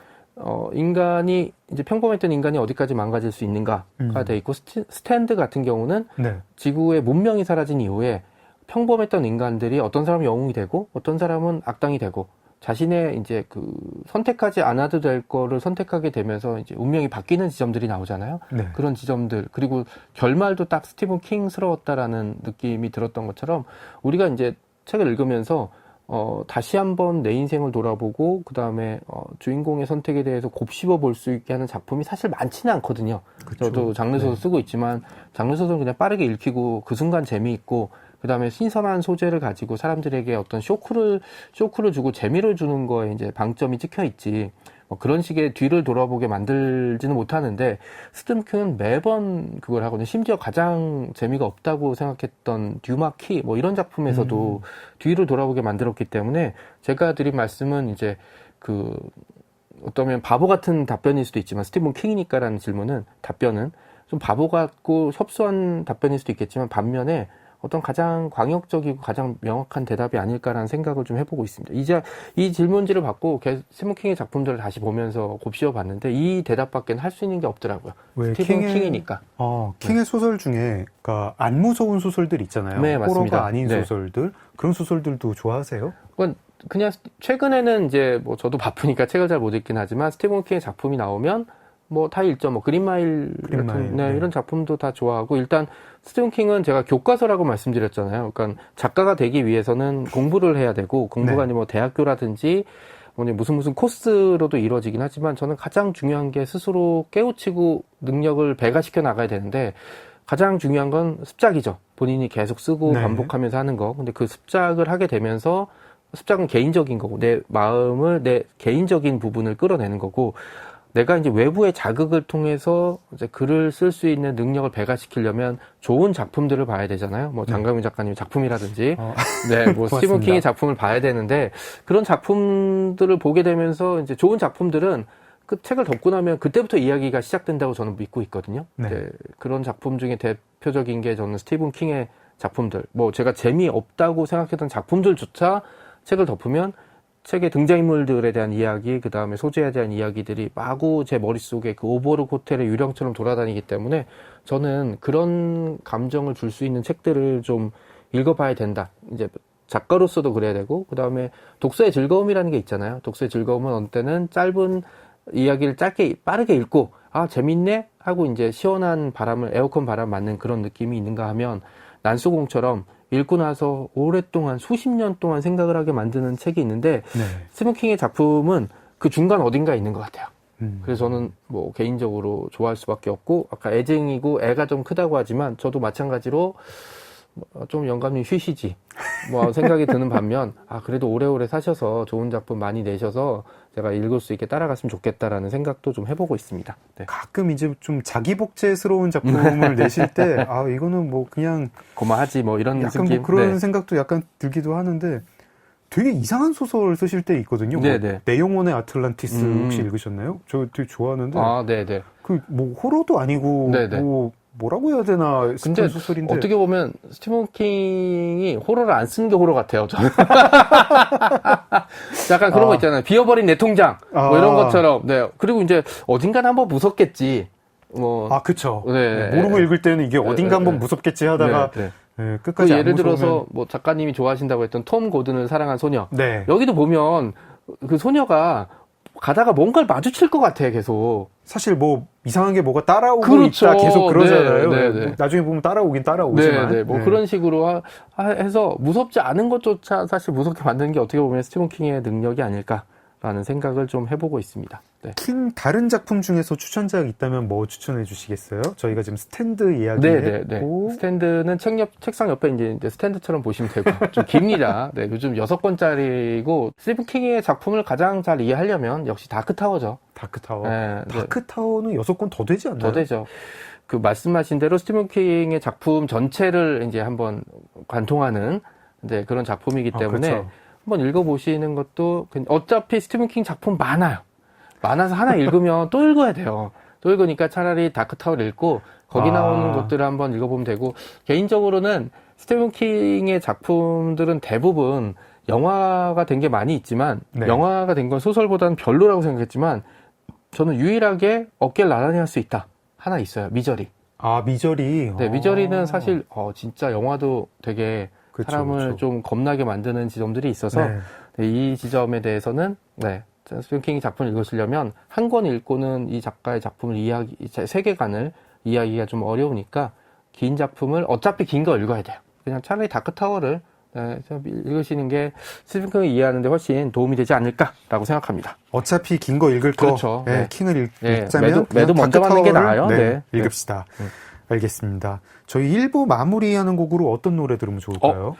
인간이 이제 평범했던 인간이 어디까지 망가질 수 있는가가 돼 있고 스탠드 같은 경우는 네. 지구의 문명이 사라진 이후에 평범했던 인간들이 어떤 사람은 영웅이 되고 어떤 사람은 악당이 되고 자신의 이제 그 선택하지 않아도 될 거를 선택하게 되면서 이제 운명이 바뀌는 지점들이 나오잖아요. 네. 그런 지점들 그리고 결말도 딱 스티븐 킹스러웠다라는 느낌이 들었던 것처럼 우리가 이제 책을 읽으면서 다시 한번 내 인생을 돌아보고 그 다음에 주인공의 선택에 대해서 곱씹어 볼 수 있게 하는 작품이 사실 많지는 않거든요. 그쵸. 저도 장르소설 쓰고 있지만 장르소설은 그냥 빠르게 읽히고 그 순간 재미있고 그 다음에 신선한 소재를 가지고 사람들에게 어떤 쇼크를 주고 재미를 주는 거에 이제 방점이 찍혀 있지. 그런 식의 뒤를 돌아보게 만들지는 못하는데 스티븐 킹은 매번 그걸 하거든요. 심지어 가장 재미가 없다고 생각했던 듀마키 뭐 이런 작품에서도 뒤를 돌아보게 만들었기 때문에 제가 드린 말씀은 이제 그 어쩌면 바보 같은 답변일 수도 있지만 스티븐 킹이니까라는 답변은 좀 바보 같고 협소한 답변일 수도 있겠지만 반면에 어떤 가장 광역적이고 가장 명확한 대답이 아닐까라는 생각을 좀 해보고 있습니다. 이제 이 질문지를 받고 스티븐 킹의 작품들을 다시 보면서 곱씹어 봤는데 이 대답밖에 할 수 있는 게 없더라고요. 왜 스티븐 킹이니까. 킹의 소설 중에 그러니까 안 무서운 소설들 있잖아요. 네, 맞습니다. 호러가 아닌 네. 소설들. 그런 소설들도 좋아하세요? 그냥 최근에는 이제 뭐 저도 바쁘니까 책을 잘 못 읽긴 하지만 스티븐 킹의 작품이 나오면 뭐 다 읽죠. 뭐 그린마일 같은 네. 이런 작품도 다 좋아하고 일단 스티븐 킹은 제가 교과서라고 말씀드렸잖아요. 그러니까 작가가 되기 위해서는 공부를 해야 되고 공부가 네. 아니면 뭐 대학교라든지 무슨 코스로도 이루어지긴 하지만 저는 가장 중요한 게 스스로 깨우치고 능력을 배가시켜 나가야 되는데 가장 중요한 건 습작이죠. 본인이 계속 쓰고 네. 반복하면서 하는 거. 근데 그 습작을 하게 되면서 습작은 개인적인 거고 내 마음을 내 개인적인 부분을 끌어내는 거고 내가 이제 외부의 자극을 통해서 이제 글을 쓸 수 있는 능력을 배가시키려면 좋은 작품들을 봐야 되잖아요. 뭐 장강민 작가님의 작품이라든지, 네, 뭐 스티븐 킹의 작품을 봐야 되는데 그런 작품들을 보게 되면서 이제 좋은 작품들은 그 책을 덮고 나면 그때부터 이야기가 시작된다고 저는 믿고 있거든요. 네. 네, 그런 작품 중에 대표적인 게 저는 스티븐 킹의 작품들. 뭐 제가 재미없다고 생각했던 작품들조차 책을 덮으면 책의 등장인물들에 대한 이야기, 그 다음에 소재에 대한 이야기들이 마구 제 머릿속에 그 오버룩 호텔의 유령처럼 돌아다니기 때문에 저는 그런 감정을 줄 수 있는 책들을 좀 읽어봐야 된다. 이제 작가로서도 그래야 되고, 그 다음에 독서의 즐거움이라는 게 있잖아요. 독서의 즐거움은 어느 때는 짧은 이야기를 빠르게 읽고, 아, 재밌네? 하고 이제 시원한 에어컨 바람 맞는 그런 느낌이 있는가 하면, 난소공처럼 읽고 나서 오랫동안 수십 년 동안 생각을 하게 만드는 책이 있는데 네. 스티븐 킹의 작품은 그 중간 어딘가에 있는 것 같아요. 그래서 저는 뭐 개인적으로 좋아할 수밖에 없고 아까 애증이고 애가 좀 크다고 하지만 저도 마찬가지로 좀 영감님 쉬시지 뭐 생각이 드는 반면 그래도 오래오래 사셔서 좋은 작품 많이 내셔서 제가 읽을 수 있게 따라갔으면 좋겠다라는 생각도 좀 해보고 있습니다. 네. 가끔 이제 좀 자기 복제스러운 작품을 내실 때 이거는 뭐 그냥 고마하지 뭐 이런 약간 느낌. 뭐 그런 네. 생각도 약간 들기도 하는데 되게 이상한 소설 쓰실 때 있거든요. 네, 뭐 네. 내 영혼의 아틀란티스 혹시 읽으셨나요? 저 되게 좋아하는데 네네. 그 뭐 호러도 아니고 네, 네. 뭐라고 해야 되나 싶은 근데 소설인데 어떻게 보면 스티븐 킹이 호러를 안 쓰는 게 호러 같아요. 저는. 약간 그런 거 있잖아요. 비어버린 내 통장 뭐 이런 것처럼. 네. 그리고 이제 어딘가는 한번 무섭겠지. 뭐. 그쵸. 네. 모르고 읽을 때는 이게 어딘가 한번 무섭겠지 하다가 네. 끝까지 안 예를 들어서 무서우면 뭐 작가님이 좋아하신다고 했던 톰 고든을 사랑한 소녀. 네. 여기도 보면 그 소녀가 가다가 뭔가를 마주칠 것 같아 계속. 사실 뭐 이상한 게 뭐가 따라오고 그렇죠. 있다 계속 그러잖아요. 네, 네. 뭐 나중에 보면 따라오지만. 네. 뭐 그런 식으로 해서 무섭지 않은 것조차 사실 무섭게 만드는 게 어떻게 보면 스티븐 킹의 능력이 아닐까라는 생각을 좀 해보고 있습니다. 네. 킹 다른 작품 중에서 추천작 있다면 뭐 추천해 주시겠어요? 저희가 지금 스탠드 이야기했고 스탠드는 책상 옆에 이제 스탠드처럼 보시면 되고 좀 깁니다. 네, 요즘 6권짜리고 스티븐 킹의 작품을 가장 잘 이해하려면 역시 다크타워죠. 다크타워. 네, 다크타워는 6권 더 되지 않나요? 더 되죠. 그 말씀하신 대로 스티븐 킹의 작품 전체를 이제 한번 관통하는 이제 그런 작품이기 때문에 그렇죠. 한번 읽어보시는 것도 어차피 스티븐 킹 작품 많아서 하나 읽으면 또 읽어야 돼요. 또 읽으니까 차라리 다크타워를 읽고 거기 나오는 것들을 한번 읽어보면 되고 개인적으로는 스티븐 킹의 작품들은 대부분 영화가 된 게 많이 있지만 네. 영화가 된 건 소설보다는 별로라고 생각했지만 저는 유일하게 어깨를 나란히 할 수 있다. 하나 있어요. 미저리. 미저리. 네, 미저리는 사실 진짜 영화도 되게 그쵸, 사람을 그쵸. 좀 겁나게 만드는 지점들이 있어서 네. 이 지점에 대해서는 스티븐 킹의 작품을 읽으시려면 한 권 읽고는 이 작가의 작품을 세계관을 이야기가 좀 어려우니까 긴 작품을 어차피 긴 거 읽어야 돼요. 그냥 차라리 다크타워를 네, 좀 읽으시는 게 스티븐 킹을 이해하는 데 훨씬 도움이 되지 않을까라고 생각합니다. 어차피 긴 거 읽을 거, 그렇죠. 네, 네. 킹을 네, 읽자면 매도 먼저 받는 게 나아요. 네, 네. 읽읍시다. 알겠습니다. 저희 1부 마무리하는 곡으로 어떤 노래 들으면 좋을까요?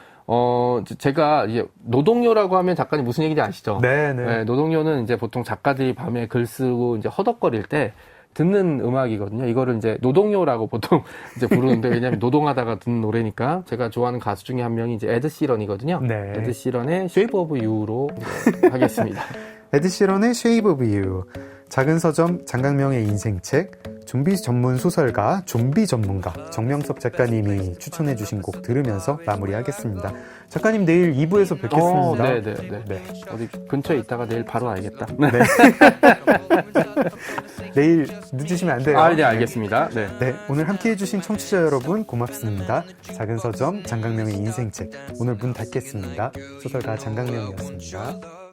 제가 이제 노동요라고 하면 작가님 무슨 얘기인지 아시죠? 네. 노동요는 이제 보통 작가들이 밤에 글 쓰고 이제 허덕거릴 때 듣는 음악이거든요. 이거를 이제 노동요라고 보통 이제 부르는데 왜냐하면 노동하다가 듣는 노래니까 제가 좋아하는 가수 중에 한 명이 이제 에드 시런이거든요. 네. 에드 시런의 Shape of You로 하겠습니다. 에드 시런의 Shape of You, 작은 서점 장강명의 인생책, 좀비 전문 소설가, 좀비 전문가 정명섭 작가님이 추천해 주신 곡 들으면서 마무리하겠습니다. 작가님 내일 2부에서 뵙겠습니다. 네. 어디 근처에 있다가 내일 바로 와야겠다. 네. 내일 늦으시면 안 돼요. 네, 알겠습니다. 네. 네, 오늘 함께해 주신 청취자 여러분 고맙습니다. 작은 서점 장강명의 인생책, 오늘 문 닫겠습니다. 소설가 장강명이었습니다.